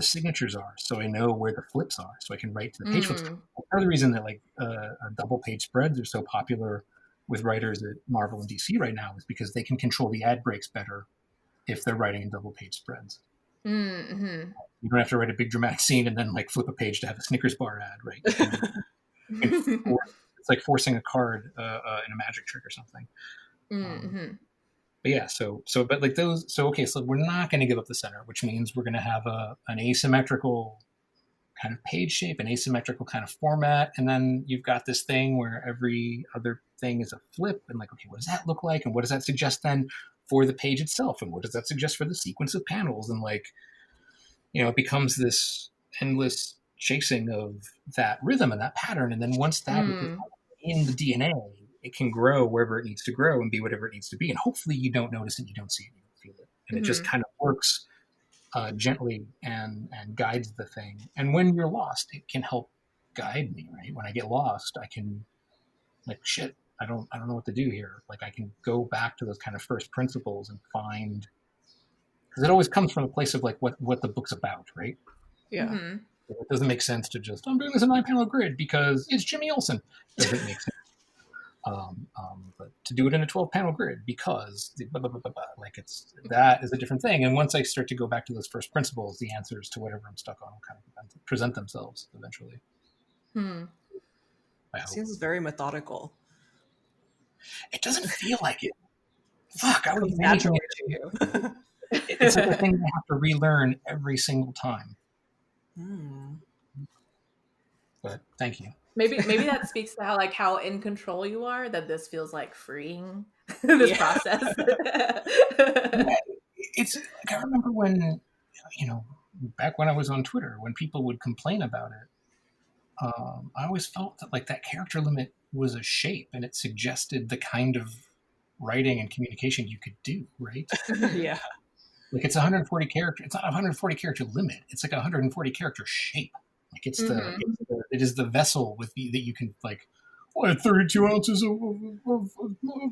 signatures are, so I know where the flips are, so I can write to the page flips. Part of the reason that like double page spreads are so popular with writers at Marvel and DC right now is because they can control the ad breaks better if they're writing in double page spreads. You don't have to write a big dramatic scene and then like flip a page to have a Snickers bar ad, right? It's like forcing a card in a magic trick or something. But yeah, but like those, so okay, so we're not going to give up the center, which means we're going to have an asymmetrical kind of page shape, an asymmetrical kind of format, and then you've got this thing where every other thing is a flip, and like, okay, what does that look like, and what does that suggest then? for the page itself, and what does that suggest for the sequence of panels, and like, it becomes this endless chasing of that rhythm and that pattern, and then once that is in the DNA, it can grow wherever it needs to grow and be whatever it needs to be, and hopefully you don't notice it, you don't see it, you don't feel it, and it just kind of works gently and guides the thing. And when you're lost, it can help guide me, right? When I get lost, I can, like, shit, I don't know what to do here. Like, I can go back to those kind of first principles and find, because it always comes from a place of like what the book's about, right? Yeah. It doesn't make sense to just, I'm doing this in 9-panel grid because it's Jimmy Olsen. It doesn't make sense. But to do it in a 12-panel grid because blah, blah, blah, blah, blah, like, that is a different thing. And once I start to go back to those first principles, the answers to whatever I'm stuck on will kind of present themselves eventually. I hope. Seems very methodical. It doesn't feel like it. Fuck, I would naturally to you. It's like a thing I have to relearn every single time. But thank you. Maybe that speaks to how in control you are, that this feels like freeing this process. It's like, I remember when, back when I was on Twitter, when people would complain about it, I always felt that like that character limit was a shape and it suggested the kind of writing and communication you could do, right? Yeah. Like, it's 140 character. It's not a 140 character limit. It's like a 140 character shape. Like, it is the vessel that you can, like, I had 32 ounces of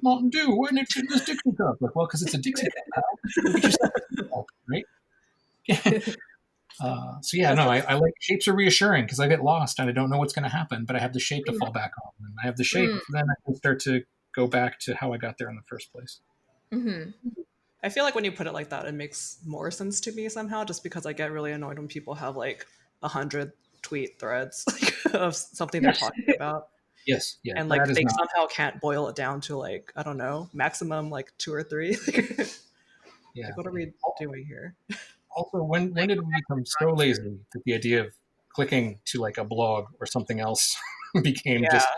Mountain Dew. Why didn't it fit in this Dixie cup? Like, well, because it's a Dixie cup, right? So yeah, no, I like shapes are reassuring because I get lost and I don't know what's going to happen, but I have the shape to fall back on, and I have the shape, then I can start to go back to how I got there in the first place. I feel like when you put it like that, it makes more sense to me somehow, just because I get really annoyed when people have like 100 tweet threads of something they're talking about. Yes, yeah, and like they somehow can't boil it down to like, I don't know, maximum like 2 or 3. Yeah. Like, what are we doing here? Also, when did we become so lazy that the idea of clicking to like a blog or something else became just,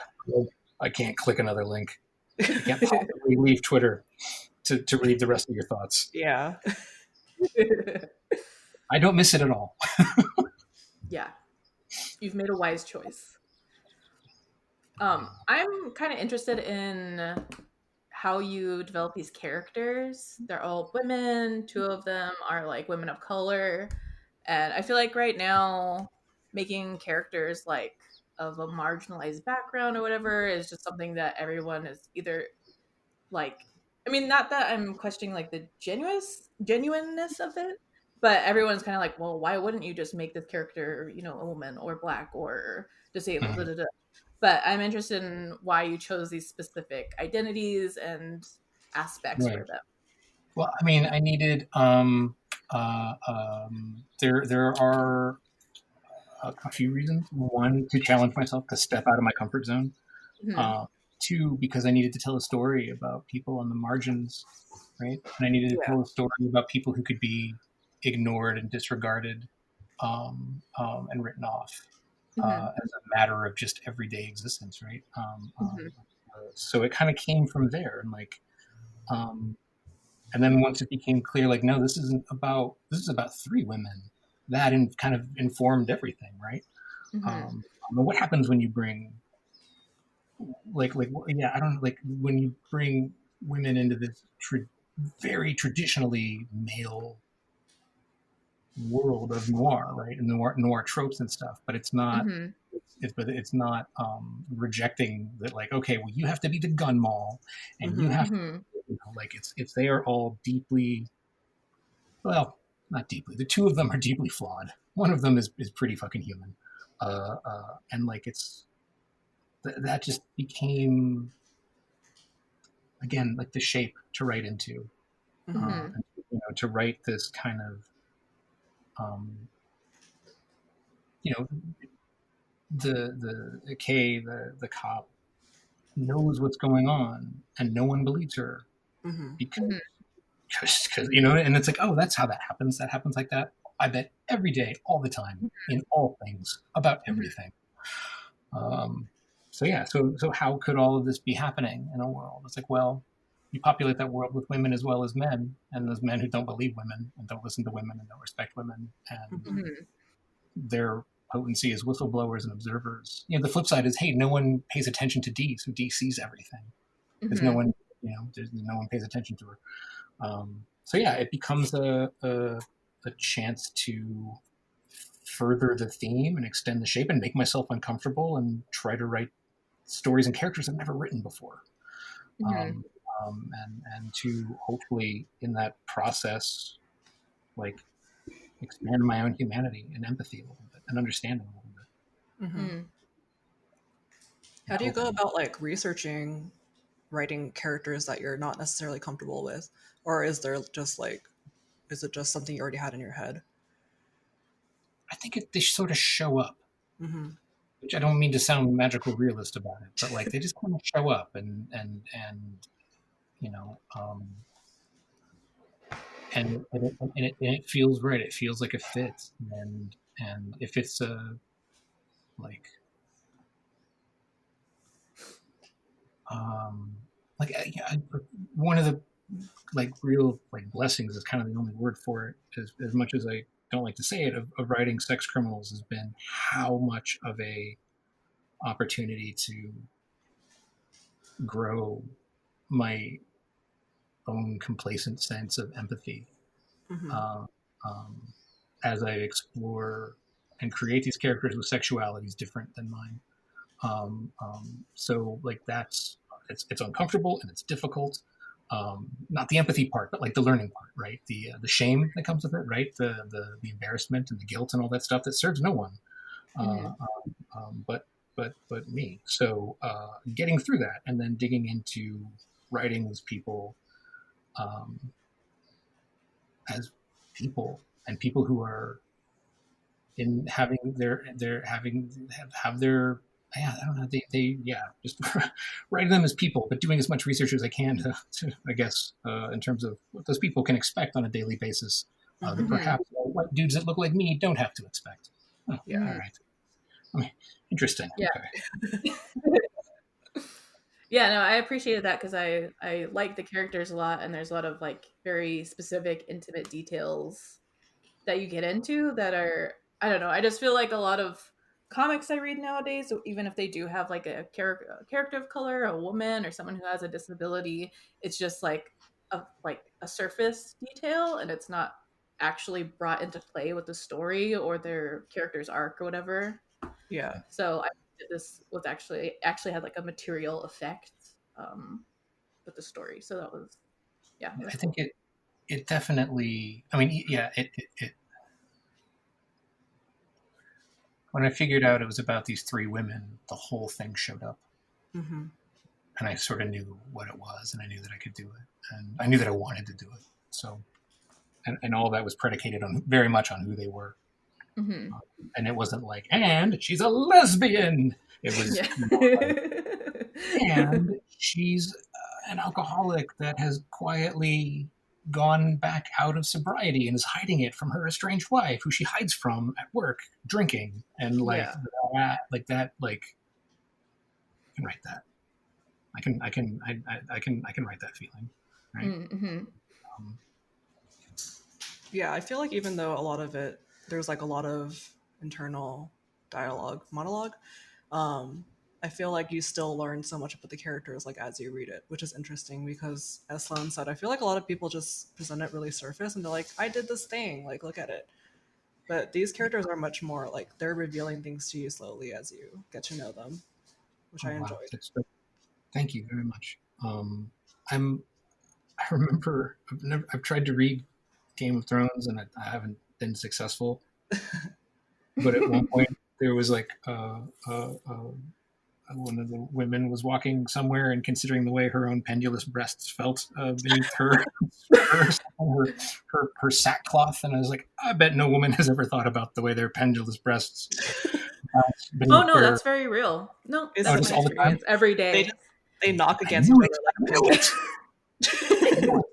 I can't click another link. I can't possibly leave Twitter to read the rest of your thoughts. Yeah. I don't miss it at all. Yeah. You've made a wise choice. I'm kind of interested in how you develop these characters. They're all women. 2 of them are like women of color. And I feel like right now making characters like of a marginalized background or whatever is just something that everyone is either like, I mean, not that I'm questioning like the genuineness of it, but everyone's kind of like, well, why wouldn't you just make this character, a woman or Black or disabled? Da, da, da. But I'm interested in why you chose these specific identities and aspects for them. Well, I mean, I needed. There are a few reasons. 1, to challenge myself, to step out of my comfort zone. 2, because I needed to tell a story about people on the margins, right? And I needed to tell a story about people who could be ignored and disregarded, and written off as a matter of just everyday existence, right? So it kind of came from there, and like, and then once it became clear, like, no, this is about 3 women, that kind of informed everything, right? What happens when you bring I don't like when you bring women into this very traditionally male world of noir, right? And noir tropes and stuff, but it's not. It's not rejecting that. Like, okay, well, you have to be the gun mall, and you have to, like, it's they are all deeply, well, not deeply. The 2 of them are deeply flawed. One of them is pretty fucking human, and like that just became, again, like the shape to write into, to write this kind of, the Kay, the cop, knows what's going on and no one believes her because and it's like, oh, that's how that happens. That happens like that. I bet every day, all the time, in all things, about everything. So how could all of this be happening in a world? It's like, well, you populate that world with women as well as men, and those men who don't believe women and don't listen to women and don't respect women, and Mhm. their potency as whistleblowers and observers. The flip side is, hey, no one pays attention to D, so D sees everything because no one, no one pays attention to her. So yeah, it becomes a chance to further the theme and extend the shape and make myself uncomfortable and try to write stories and characters I've never written before. And to hopefully in that process, like, expand my own humanity and empathy a little bit and understanding a little bit. Mhm. How do you go about like researching writing characters that you're not necessarily comfortable with, or is there just like, is it just something you already had in your head? I think they sort of show up, Mm-hmm. which I don't mean to sound magical realist about it, but like they just kind of show up and you know, and it feels right. It feels like a fit, and if it's a like yeah, one of the like real like blessings is kind of the only word for it, as much as I don't like to say it, of writing sex criminals has been how much of a opportunity to grow my own complacent sense of empathy, Mm-hmm. uh, um, as I explore and create these characters with sexualities different than mine. So like it's uncomfortable and it's difficult. Not the empathy part, but like the learning part, right? The shame that comes with it, right? The embarrassment and the guilt and all that stuff that serves no one, but me. So getting through that and then digging into writing these people um, as people and people who are in having their have their, yeah, I don't know, they yeah, just writing them as people, but doing as much research as I can to I guess in terms of what those people can expect on a daily basis, that Mm-hmm. perhaps white dudes that look like me don't have to expect. Oh, Yeah. all right. I mean, interesting. Yeah. Okay. Yeah, no, I appreciated that because I like the characters a lot, and there's a lot of like very specific, intimate details that you get into that are, I don't know. I just feel like a lot of comics I read nowadays, even if they do have like a character of color, a woman, or someone who has a disability, it's just like a surface detail, and it's not actually brought into play with the story or their character's arc or whatever. Yeah. So I think that this was actually had like a material effect with the story. So that was, yeah, it was I cool. think it definitely, I mean, yeah, it when I figured out it was about these three women, the whole thing showed up. Mm-hmm. And I sort of knew what it was, and I knew that I could do it, and I knew that I wanted to do it. So, and all that was predicated on very much on who they were, Mm-hmm. and it wasn't like, and she's a lesbian. It was, Yeah. like, and she's an alcoholic that has quietly gone back out of sobriety and is hiding it from her estranged wife, who she hides from at work, drinking, and Yeah. like that, like I can write that. I can write that feeling, right? Mm-hmm. Um, Yeah. I feel like even though a lot of it, there's like a lot of internal dialogue, monologue, um, I feel like you still learn so much about the characters like as you read it, which is interesting because as Sloan said, I feel like a lot of people just present it really surface and they're like, I did this thing, like look at it. But these characters are much more like they're revealing things to you slowly as you get to know them, which oh I wow, enjoyed. thank you very much. I'm I remember I've tried to read Game of Thrones and I haven't been successful. But at one point there was like one of the women was walking somewhere and considering the way her own pendulous breasts felt beneath her sackcloth, and I was like, I bet no woman has ever thought about the way their pendulous breasts Oh beneath no, their. that's very real. No, It's Oh, that's just my all the time. experience every they day. just they knock I against each knew other it. like I a knew pillow. it. I knew it.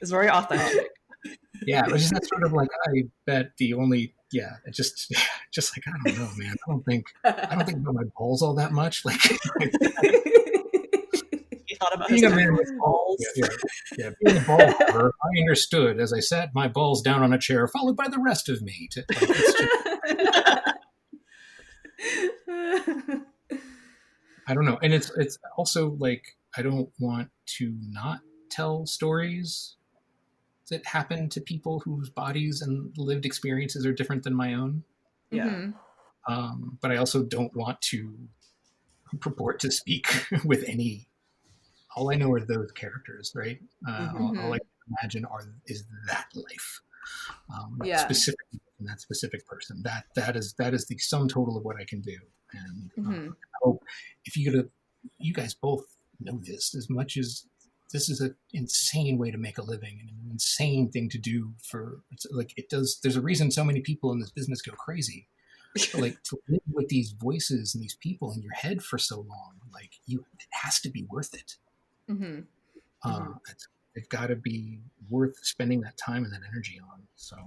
It's very authentic. Yeah, it was just that sort of like, I bet the only, yeah, it just just like, I don't know, man. I don't think about my balls all that much. Like, thought about his being a man with balls. being a ball hugger, I understood as I sat my balls down on a chair, followed by the rest of me. I don't know, and it's also like I don't want to not tell stories that happen to people whose bodies and lived experiences are different than my own. Yeah. But I also don't want to purport to speak with any. All I know are those characters, right? All I can imagine is that life, specifically in that specific person. That is the sum total of what I can do. And I hope if you guys both know this as much as this is an insane way to make a living and an insane thing to do there's a reason so many people in this business go crazy. Like to live with these voices and these people in your head for so long, it has to be worth it. It's got to be worth spending that time and that energy on. So,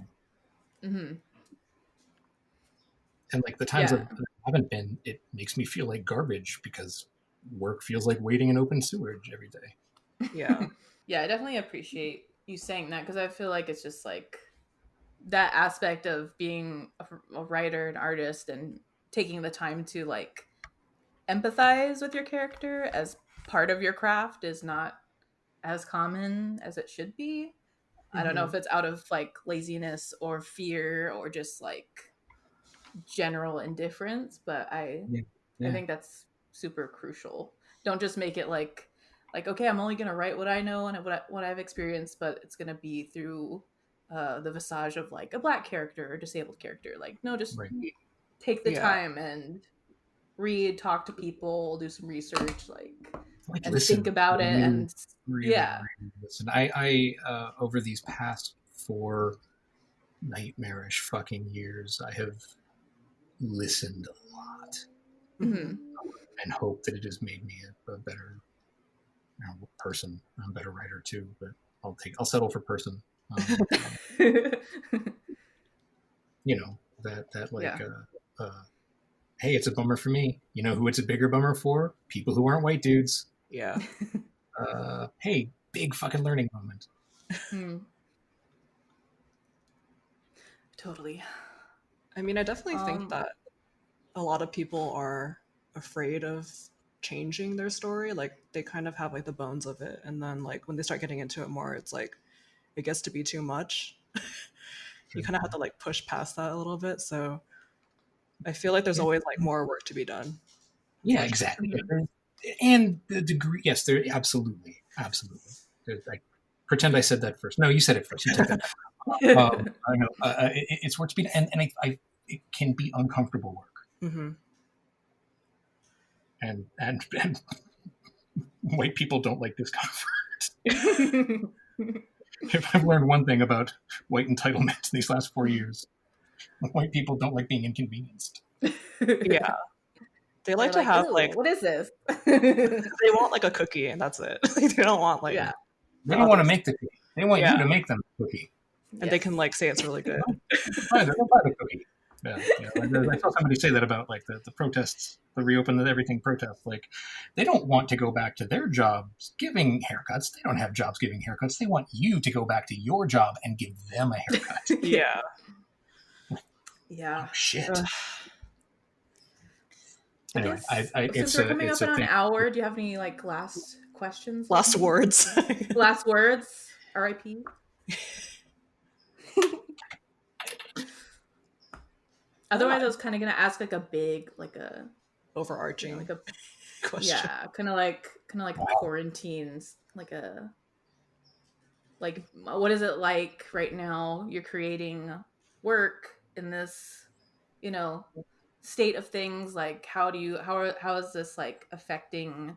and like the times that I haven't been, it makes me feel like garbage because work feels like waiting in open sewage every day. Yeah. Yeah, I definitely appreciate you saying that because I feel like it's just like that aspect of being a writer, an artist, and taking the time to like empathize with your character as part of your craft is not as common as it should be. I don't know if it's out of like laziness or fear or just like general indifference, but I think that's super crucial. Don't just make it like okay, I'm only gonna write what I know and what I've experienced, but it's gonna be through the visage of like a Black character or disabled character. Like, no, just take the time and read, talk to people, do some research, and listen, think about it, and really listen. I over these past 4 nightmarish fucking years, I have listened a lot, and hope that it has made me a better person. I'm a better writer too, but I'll settle for person. Hey, it's a bummer for me. You know who it's a bigger bummer for? People who aren't white dudes. Yeah. Hey, big fucking learning moment. Totally. I mean, I definitely think that a lot of people are afraid of changing their story. Like they kind of have like the bones of it, and then like when they start getting into it more, it's like it gets to be too much. You kind of have to like push past that a little bit. So I feel like there's always like more work to be done. Yeah, exactly. And the degree, yes, there absolutely. Pretend I said that first. No, you said it first. You took that. I know it's work to be, and it can be uncomfortable work. And white people don't like discomfort. If I've learned one thing about white entitlement these last 4 years, white people don't like being inconvenienced. Yeah. They like to have like, what is this? They want like a cookie and that's it. Like, they don't want like, they don't want to make the cookie. They want you to make them the cookie. And they can like say it's really good. They'll buy the cookie. I saw somebody say that about like the protests, the reopen everything protests. Like they don't want to go back to their jobs giving haircuts. They don't have jobs giving haircuts. They want you to go back to your job and give them a haircut. Yeah. Oh, shit. Anyway, since we're coming up on an hour, do you have any like last questions? Last words. Last words. R.I.P. Otherwise, I was kind of gonna ask like a big, like a overarching, like a question. Yeah, kind of like quarantines, like what is it like right now? You're creating work in this, state of things. Like, how is this like affecting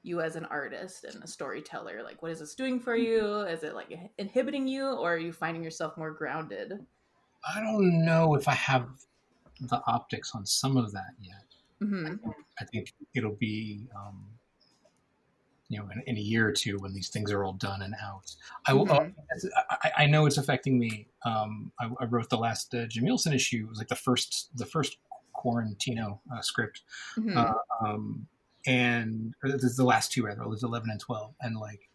you as an artist and a storyteller? Like, what is this doing for you? Is it like inhibiting you, or are you finding yourself more grounded? I don't know if I have the optics on some of that yet. I think it'll be, in a year or two when these things are all done and out. I know it's affecting me. I wrote the last Jim Nielsen issue. It was like the first Quarantino script. and or this is the last two rather, it was 11 and 12, and like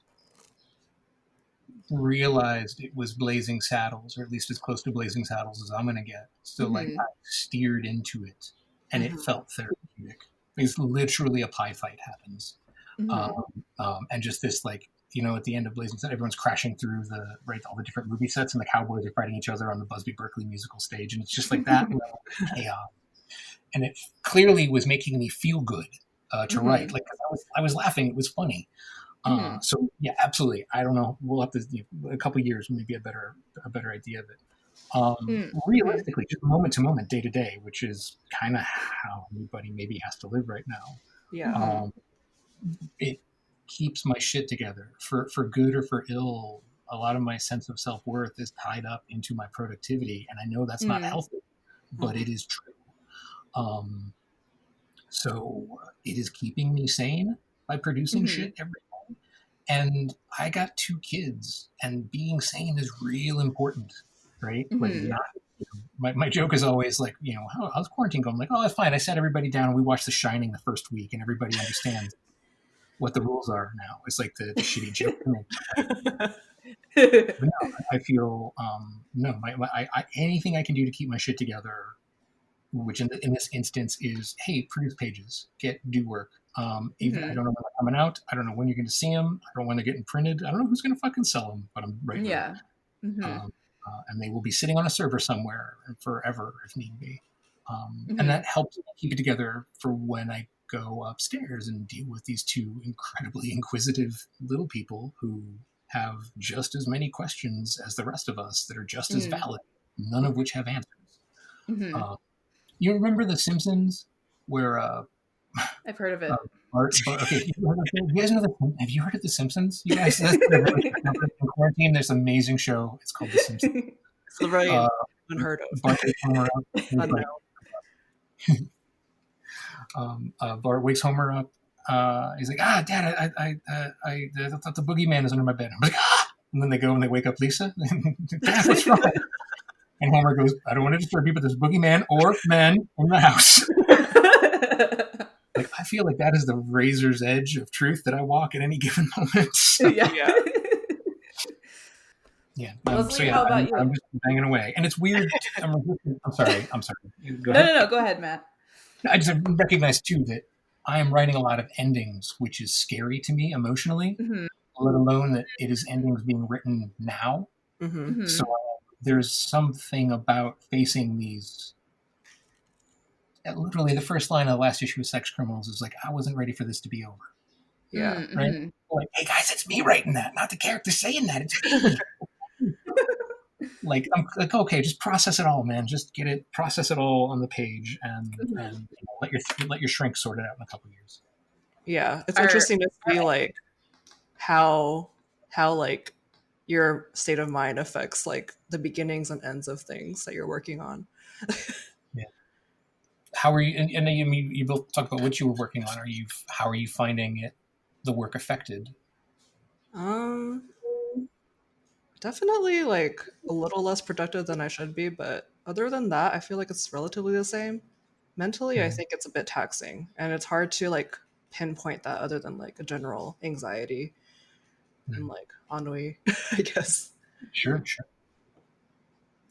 realized it was Blazing Saddles, or at least as close to Blazing Saddles as I'm gonna get. So like I steered into it, and it felt therapeutic. It's literally a pie fight happens, and just this like at the end of Blazing Saddles, everyone's crashing through all the different movie sets, and the cowboys are fighting each other on the Busby Berkeley musical stage, and it's just like that level of chaos. And it clearly was making me feel good to write. Like I was laughing, it was funny. So yeah, absolutely. I don't know. We'll have to a couple of years, maybe a better idea of it. Realistically, just moment to moment, day to day, which is kind of how anybody maybe has to live right now. Yeah. It keeps my shit together for good or for ill. A lot of my sense of self-worth is tied up into my productivity, and I know that's not healthy, but it is true. So it is keeping me sane by producing shit every day. And I got 2 kids, and being sane is real important, right? Like not, my joke is always like, how's quarantine going? I'm like, oh, that's fine. I sat everybody down and we watched The Shining the first week, and everybody understands what the rules are now. It's like the shitty joke to me. But no, I feel anything I can do to keep my shit together, which in this instance is, hey, produce pages, do work. Even I don't know when they're coming out. I don't know when you're going to see them. I don't know when they're getting printed. I don't know who's going to fucking sell them, but I'm right. Yeah. And they will be sitting on a server somewhere forever if need be. And that helps me keep it together for when I go upstairs and deal with these 2 incredibly inquisitive little people who have just as many questions as the rest of us that are just as valid, none of which have answers. You remember The Simpsons, where I've heard of it. Okay, you guys know have you heard of The Simpsons? You guys, in quarantine, there's an amazing show. It's called The Simpsons. It's really unheard of. Bart wakes Homer up. He's like, Dad, I thought the boogeyman is under my bed. I'm like, and then they go and they wake up Lisa. Dad, what's wrong? And Homer goes, I don't want to disturb you, but there's boogeyman or men in the house. Like, I feel like that is the razor's edge of truth that I walk at any given moment. Yeah. Leslie, how about you? I'm just banging away. And it's weird. I'm sorry. Go ahead. No, go ahead, Matt. I just recognize, too, that I am writing a lot of endings, which is scary to me emotionally, let alone that it is endings being written now. So there's something about facing these. Literally, the first line of the last issue of Sex Criminals is like, I wasn't ready for this to be over. Yeah. Right? Like, hey guys, it's me writing that, not the character saying that. It's me. Like, I'm like, okay, just process it all, man. Just process it all on the page, and let your shrink sort it out in a couple of years. Yeah, it's interesting to see like how like your state of mind affects like the beginnings and ends of things that you're working on. Yeah. How are you? And you both talked about what you were working on. How are you finding it? The work affected? Definitely like a little less productive than I should be, but other than that, I feel like it's relatively the same. Mentally, I think it's a bit taxing, and it's hard to like pinpoint that other than like a general anxiety and like ennui, I guess. Sure.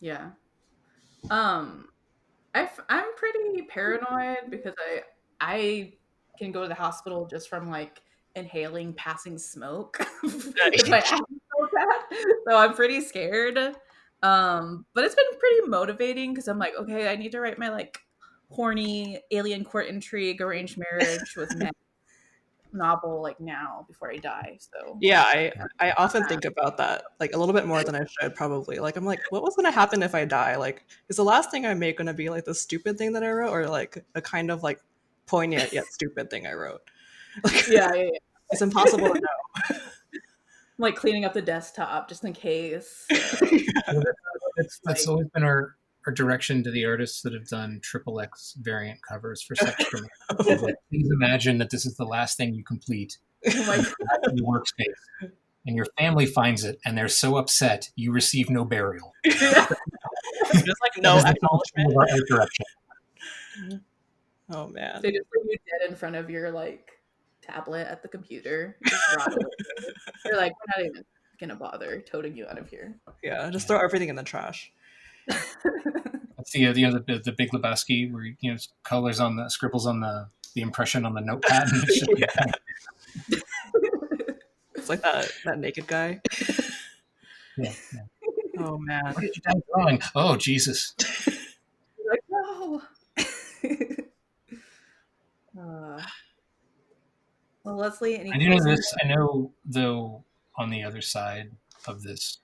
Yeah. I'm pretty paranoid because I can go to the hospital just from like inhaling passing smoke. If I have that. So I'm pretty scared. But it's been pretty motivating because I'm like, okay, I need to write my like horny alien court intrigue arranged marriage with men novel like now before I die. So yeah, I often think about that like a little bit more than I should probably. Like I'm like, what was gonna happen if I die? Like, is the last thing I make gonna be like the stupid thing that I wrote, or like a kind of like poignant yet stupid thing I wrote? Like, yeah. It's impossible to know. I'm like cleaning up the desktop just in case. That's always been our direction to the artists that have done XXX variant covers for Sex Criminals. Please imagine that this is the last thing you complete in your workspace, and your family finds it, and they're so upset you receive no burial. Just like no acknowledgement of our art direction. Oh man! They just leave you dead in front of your like tablet at the computer. Just rot away. They're like, we're not even gonna bother toting you out of here. Yeah, just throw everything in the trash. That's the Big Lebowski where colors on the scribbles on the impression on the notepad. And it's just It's like that naked guy. yeah. Oh man. What did you guys drawing? Oh Jesus. Like, no. Well, Leslie, any I do know closing? this. I know, though, on the other side of this,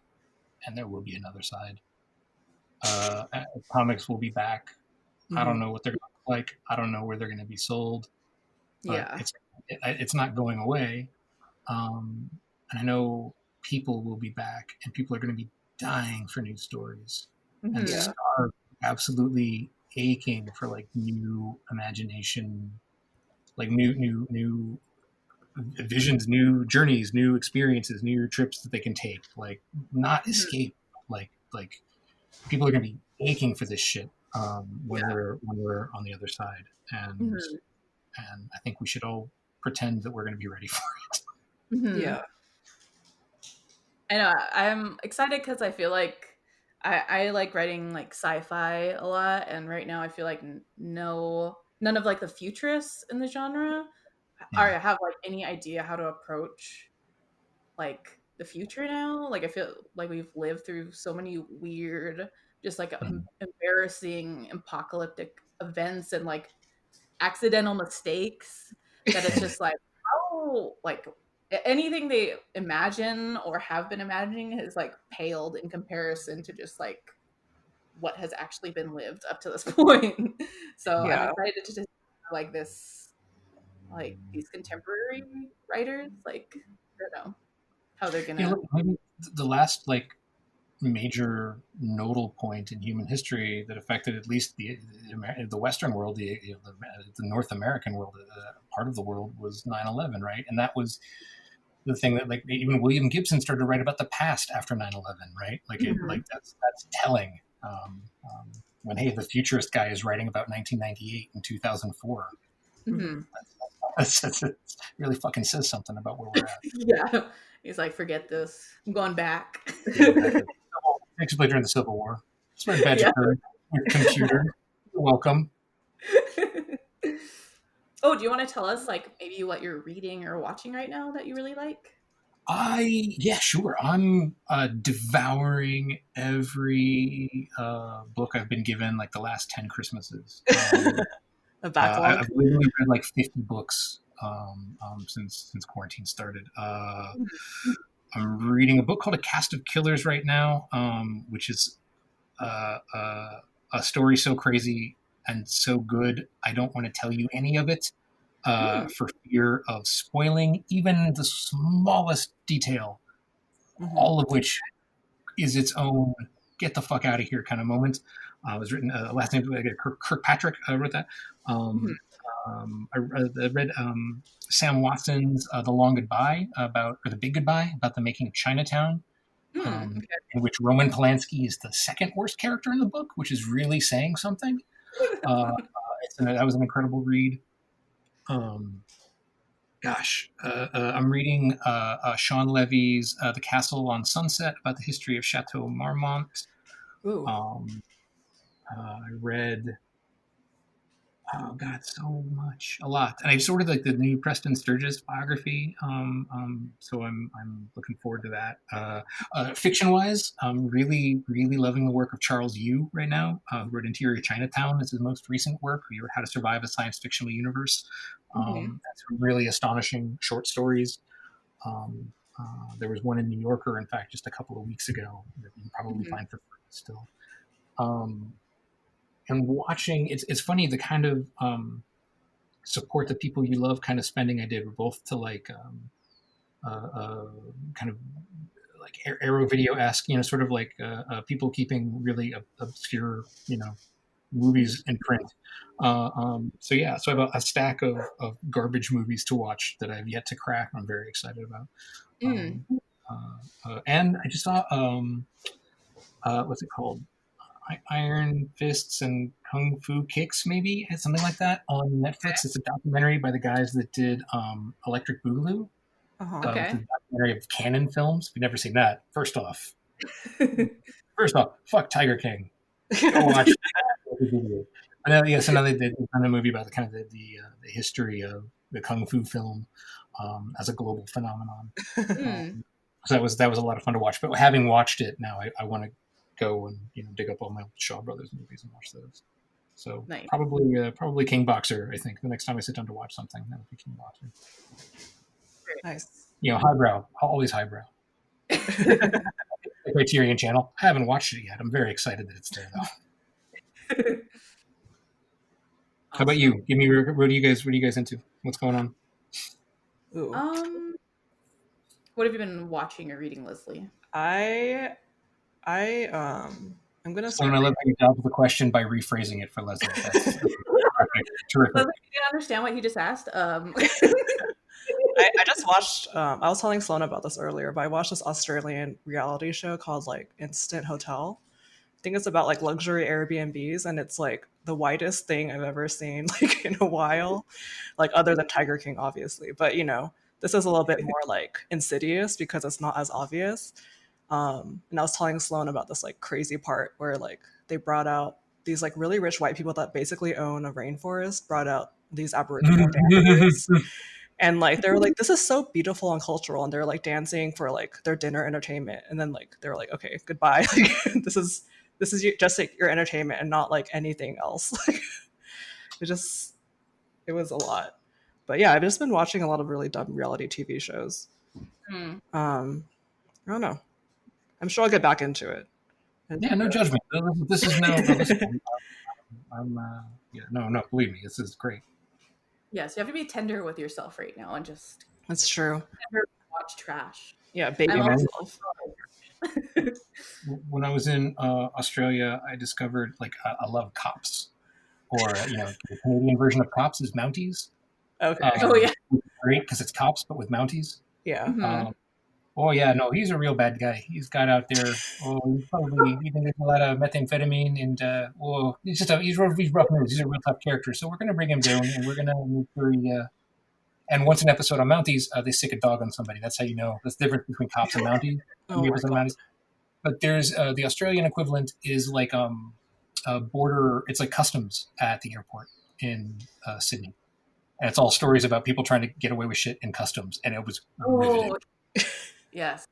and there will be another side, comics will be back. I don't know what they're going to look like. I don't know where they're going to be sold. But it's not going away. And I know people will be back, and people are going to be dying for new stories, and are absolutely aching for like new imagination, like new visions, new journeys, new experiences, new trips that they can take. Like not escape. Like people are going to be aching for this shit when we're on the other side, and I think we should all pretend that we're going to be ready for it. Yeah. I know. I'm excited because I feel like I like writing like sci-fi a lot, and right now I feel like none of like the futurists in the genre have like any idea how to approach like the future now. Like I feel like we've lived through so many weird, just like embarrassing apocalyptic events and like accidental mistakes that it's just like how like anything they imagine or have been imagining has like paled in comparison to just like what has actually been lived up to this point. So I'm excited to just like this, like these contemporary writers, like I don't know how they're gonna. Maybe the last like major nodal point in human history that affected at least the Western world, the North American world, part of the world was 9/11, right? And that was the thing that like even William Gibson started to write about the past after 9/11, right? Like like that's telling. When the futurist guy is writing about 1998 and 2004, it really fucking says something about where we're at. Yeah, he's like, forget this. I'm going back. Basically during the Civil War. It's my badge of courage. Computer. You're welcome. Oh, do you want to tell us like maybe what you're reading or watching right now that you really like? Yeah, sure. I'm devouring every book I've been given like the last 10 Christmases. A backlog. I've literally read like 50 books since quarantine started. I'm reading a book called A Cast of Killers right now, which is a story so crazy and so good, I don't want to tell you any of it for fear of spoiling even the smallest detail, all of which is its own get the fuck out of here kind of moment. It was written, last name Kirkpatrick wrote that. I read Sam Watson's The Long Goodbye or The Big Goodbye about the making of Chinatown, in which Roman Polanski is the second worst character in the book, which is really saying something. That was an incredible read. I'm reading Sean Levy's The Castle on Sunset about the history of Chateau Marmont. I read so much, a lot, and I just ordered like the new Preston Sturges biography. So I'm looking forward to that. Fiction wise, I'm really loving the work of Charles Yu right now, who wrote Interior Chinatown. This is his most recent work. He wrote How to Survive a Science Fictional Universe. That's really astonishing short stories. There was one in New Yorker, in fact, just a couple of weeks ago that you can probably find for free still. And watching, it's funny the kind of support that people you love kind of spending I did both to like kind of like Arrow Video-esque, sort of like people keeping really obscure, movies in print. So I have a stack of garbage movies to watch that I've yet to crack. I'm very excited about. And I just saw what's it called? Iron Fists and Kung Fu Kicks, maybe something like that on Netflix. It's a documentary by the guys that did Electric Boogaloo, which Okay. is a documentary of canon films. If you've never seen that, first off, fuck Tiger King. Go watch the video. So now they did a movie about the kind of the history of the kung fu film as a global phenomenon. So that was a lot of fun to watch. But having watched it now, I want to go and dig up all my Shaw Brothers movies and watch those. So Nice. probably King Boxer. I think the next time I sit down to watch something, that would be King Boxer. Nice. Highbrow, always highbrow. The Criterion Channel. I haven't watched it yet. I'm very excited that it's there though. Awesome. How about you? Give me what are you guys into? What's going on? Ooh. What have you been watching or reading, Leslie? I'm gonna So I love how you dealt with the question by rephrasing it for Leslie. That's terrific. Leslie, you didn't understand what he just asked. I just watched. I was telling Sloane about this earlier, but I watched this Australian reality show called like Instant Hotel. I think it's about like luxury Airbnbs, and it's like the whitest thing I've ever seen like in a while, like other than Tiger King, obviously. But this is a little bit more like insidious because it's not as obvious. And I was telling Sloane about this like crazy part where like they brought out these like really rich white people that basically own a rainforest, brought out these Aboriginal dancers. And like they were like, this is so beautiful and cultural, and they're like dancing for like their dinner entertainment, and then like they were like, okay, goodbye. Like, this is just like your entertainment and not like anything else. Like it was a lot. But yeah, I've just been watching a lot of really dumb reality TV shows. I don't know. I'm sure I'll get back into it. Yeah, no judgment. This is no, believe me, this is great. Yes, you have to be tender with yourself right now and just. That's true. Never watch trash. Yeah, baby myself. When I was in Australia, I discovered like I love Cops, or the Canadian version of Cops is Mounties. Okay. Oh yeah, great because it's Cops but with Mounties. Yeah. Mm-hmm. Oh yeah, no, he's a real bad guy. He's got out there. Oh, he thinks a lot of methamphetamine, and he's rough news. He's a real tough character. So we're going to bring him down, and we're going to make sure he. And once an episode on Mounties, they stick a dog on somebody. That's how you know. That's the difference between Cops and Mounties. Mounties. But there's the Australian equivalent is like a border. It's like customs at the airport in Sydney, and it's all stories about people trying to get away with shit in customs, and it was riveting. Yes.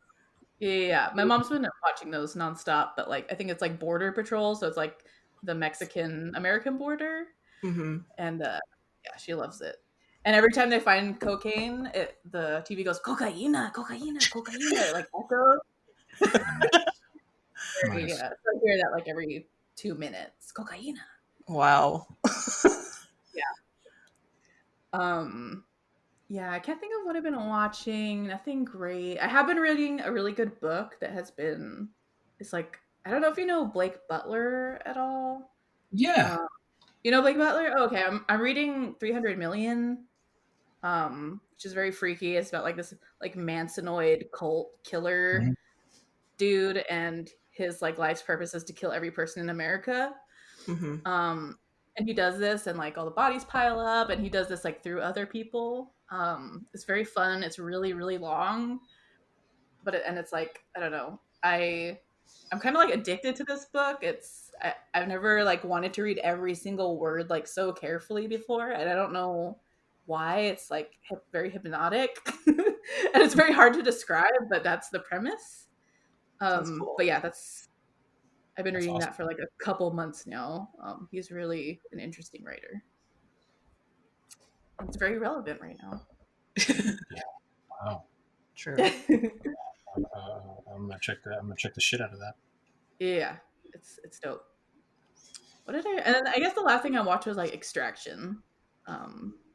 Yeah. My mom's been watching those nonstop, but like I think it's like Border Patrol, so it's like the Mexican-American border. Mm-hmm. And yeah, she loves it. And every time they find cocaine, the TV goes, cocaína, cocaína, cocaína, like echo. Nice. Yeah, so I hear that like every 2 minutes. Cocaína. Wow. Yeah. Yeah, I can't think of what I've been watching. Nothing great. I have been reading a really good book that it's like, I don't know if you know Blake Butler at all. Yeah. You know Blake Butler? Oh, okay. I'm reading 300 Million, which is very freaky. It's about like this like Mansonoid cult killer dude, and his like life's purpose is to kill every person in America. Mm-hmm. And he does this, and like all the bodies pile up, and he does this like through other people. It's very fun. It's really, really long, but it's like, I don't know. I'm kind of like addicted to this book. I've never like wanted to read every single word like so carefully before, and I don't know why. It's like very hypnotic, and it's very hard to describe, but that's the premise. Cool. But yeah, I've been reading awesome. that for like a couple months now. He's really an interesting writer. It's very relevant right now. Yeah. Wow. True. I'm gonna check the shit out of that. Yeah, it's dope. What did and then I guess the last thing I watched was like Extraction.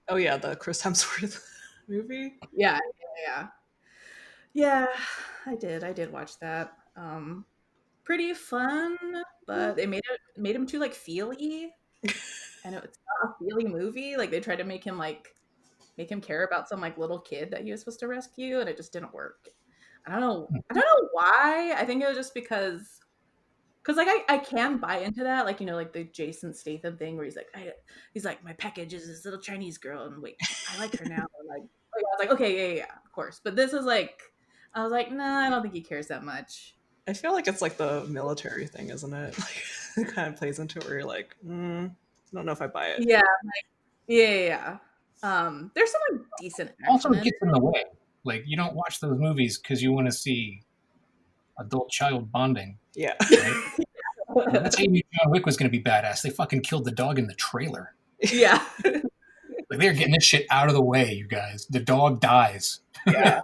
Oh yeah, the Chris Hemsworth movie. Yeah. I did watch that. Pretty fun, but they made him too like feely, and it's not a feely movie. Like they tried to make him care about some like little kid that he was supposed to rescue, and it just didn't work. I don't know why. I think it was just because Because like I can buy into that, like, you know, like the Jason Statham thing where he's like my package is this little Chinese girl, and wait, I like her now. Like I was like, okay, yeah, of course. But this is like, I was like, nah, I don't think he cares that much. I feel like it's like the military thing, isn't it? Like, it kind of plays into it where you're like, I don't know if I buy it. Yeah, yeah. There's some like, decent Also, action it in gets it. in the way. Like, you don't watch those movies because you want to see adult-child bonding, Yeah. right? That's how you knew John Wick was going to be badass. They fucking killed the dog in the trailer. Yeah. Like, they're getting this shit out of the way, you guys. The dog dies. Yeah.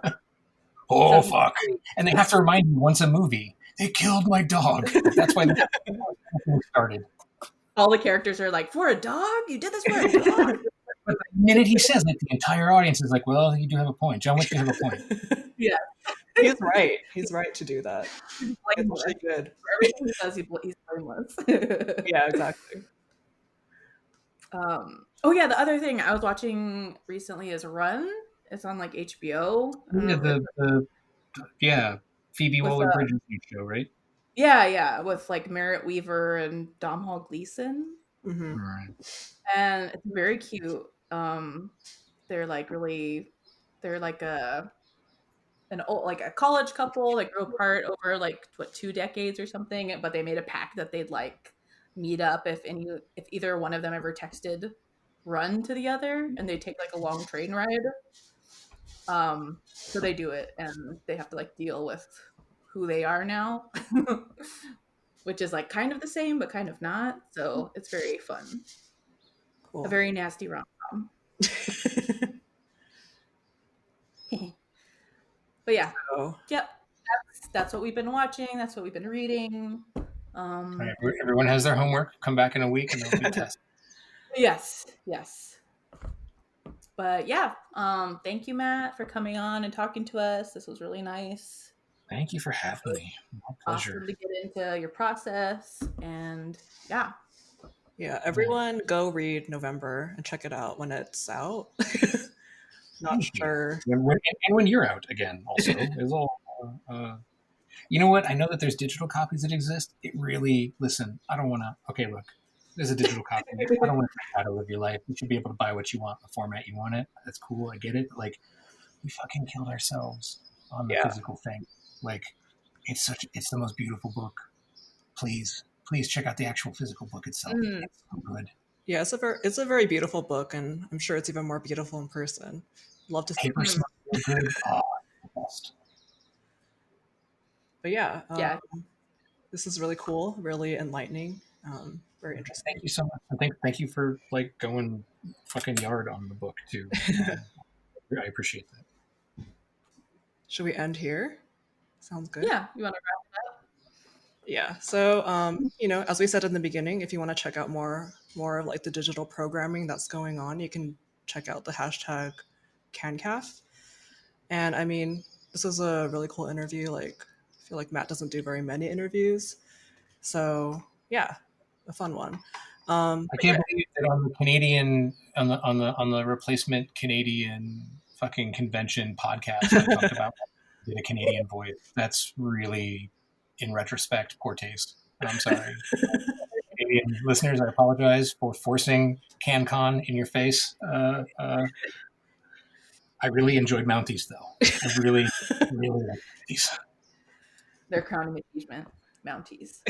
Oh, fuck. And they have to remind you once a movie, they killed my dog. Like, that's why the whole started. All the characters are like, for a dog? You did this for a dog? But the minute he says it, the entire audience is like, well, you do have a point. John Wick, you have a point. Yeah. He's right. He's right to do that. He's It's blameless. actually good. For everything he does, he's blameless. Yeah, exactly. Oh yeah, the other thing I was watching recently is Run. It's on like HBO. Yeah, Phoebe With, Waller-Bridges show, right? Yeah, with like Merritt Weaver and Domhnall Gleeson, Mm-hmm. Right. and it's very cute. They're like they're like an old like a college couple that grew apart over like 2 decades or something, but they made a pact that they'd like meet up if either one of them ever texted Run to the other, and they take like a long train ride. So they do it, and they have to like deal with who they are now, which is like kind of the same but kind of not. So it's very fun. Cool. A very nasty rom-com. But yeah, yep. That's what we've been watching. That's what we've been reading. Right. Everyone has their homework. Come back in a week and they'll be tested. Yes. But yeah, thank you, Matt, for coming on and talking to us. This was really nice. Thank you for having me. My pleasure. Awesome to get into your process, and yeah. Yeah, everyone go read November and check it out when it's out. Not sure. And when you're out again, also. Is all. You know what? I know that there's digital copies that exist. It really, listen, I don't want to. Okay, look, there's a digital copy. I don't want to try to live your life. You should be able to buy what you want, the format you want it. That's cool. I get it. But like, we fucking killed ourselves on the physical thing. Like, it's the most beautiful book. Please check out the actual physical book itself. It's so good. Yeah, it's a very beautiful book, and I'm sure it's even more beautiful in person. Love to see paper smells so good. Oh, the best. But yeah, this is really cool, really enlightening, very interesting. Thank you so much. And thank you for like going fucking yard on the book too. I appreciate that. Should we end here? Sounds good. Yeah, you want to wrap it up? Yeah. So, you know, as we said in the beginning, if you want to check out more of like the digital programming that's going on, you can check out the hashtag CanCaf. And I mean, this is a really cool interview. Like, I feel like Matt doesn't do very many interviews, so yeah, a fun one. I can't believe that on the Canadian on the replacement Canadian fucking convention podcast I talked about the Canadian voice. That's really, in retrospect, poor taste. I'm sorry. Canadian listeners, I apologize for forcing CanCon in your face. I really enjoyed Mounties, though. I really like Mounties. They're crowning achievement, Mounties.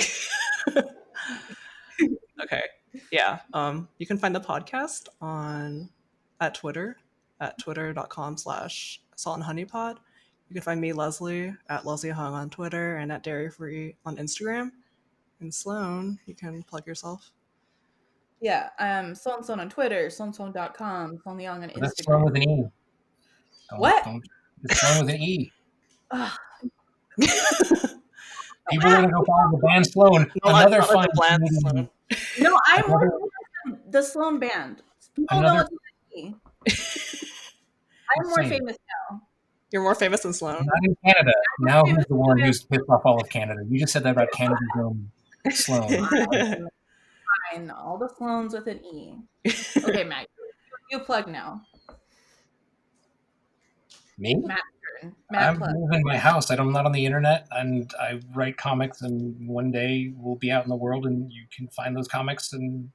Okay. Yeah. You can find the podcast at Twitter at twitter.com/saltandhoneypod. You can find me, Leslie, at Leslie Hung on Twitter and at Dairy Free on Instagram. And Sloane, you can plug yourself. Yeah, Sloane on Twitter, sloanesloane.com, Sloane Young on Instagram. That's Sloane with an E. It's Sloane with an E. People are going to go follow the band Sloane. Another fun Sloane. No, I'm more the Sloane band. People know it's me. I'm more famous now. You're more famous than Sloane. Not in Canada. Now who's the one who's pissed off all of Canada? You just said that about Canada's own Sloane. Fine, all the Sloanes with an E. Okay, Matt, you plug now. Me? Matt Matt I'm plug. in my house. I'm not on the internet, and I write comics. And one day we'll be out in the world, and you can find those comics and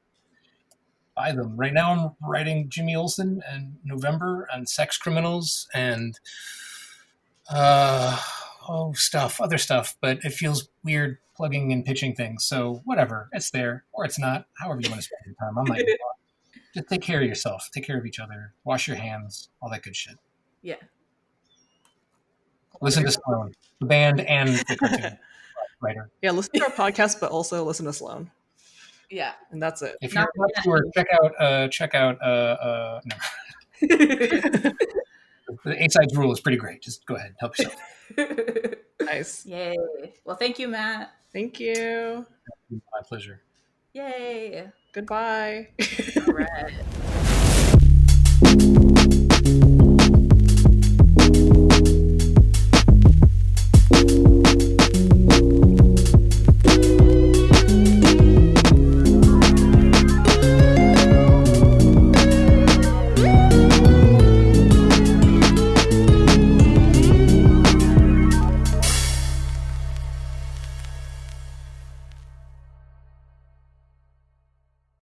buy them. Right now, I'm writing Jimmy Olsen and November and Sex Criminals and uh, other stuff. But it feels weird plugging and pitching things. So whatever, it's there or it's not. However you want to spend your time. I'm not your boss. Just take care of yourself. Take care of each other. Wash your hands. All that good shit. Yeah. Listen to Sloane, the band and the cartoon writer. Yeah, listen to our podcast, but also listen to Sloane. Yeah. And that's it. If you're not sure, check out no. The A-Sides rule is pretty great. Just go ahead, help yourself. Nice. Yay. Well, thank you, Matt. Thank you. My pleasure. Yay. Goodbye. All right.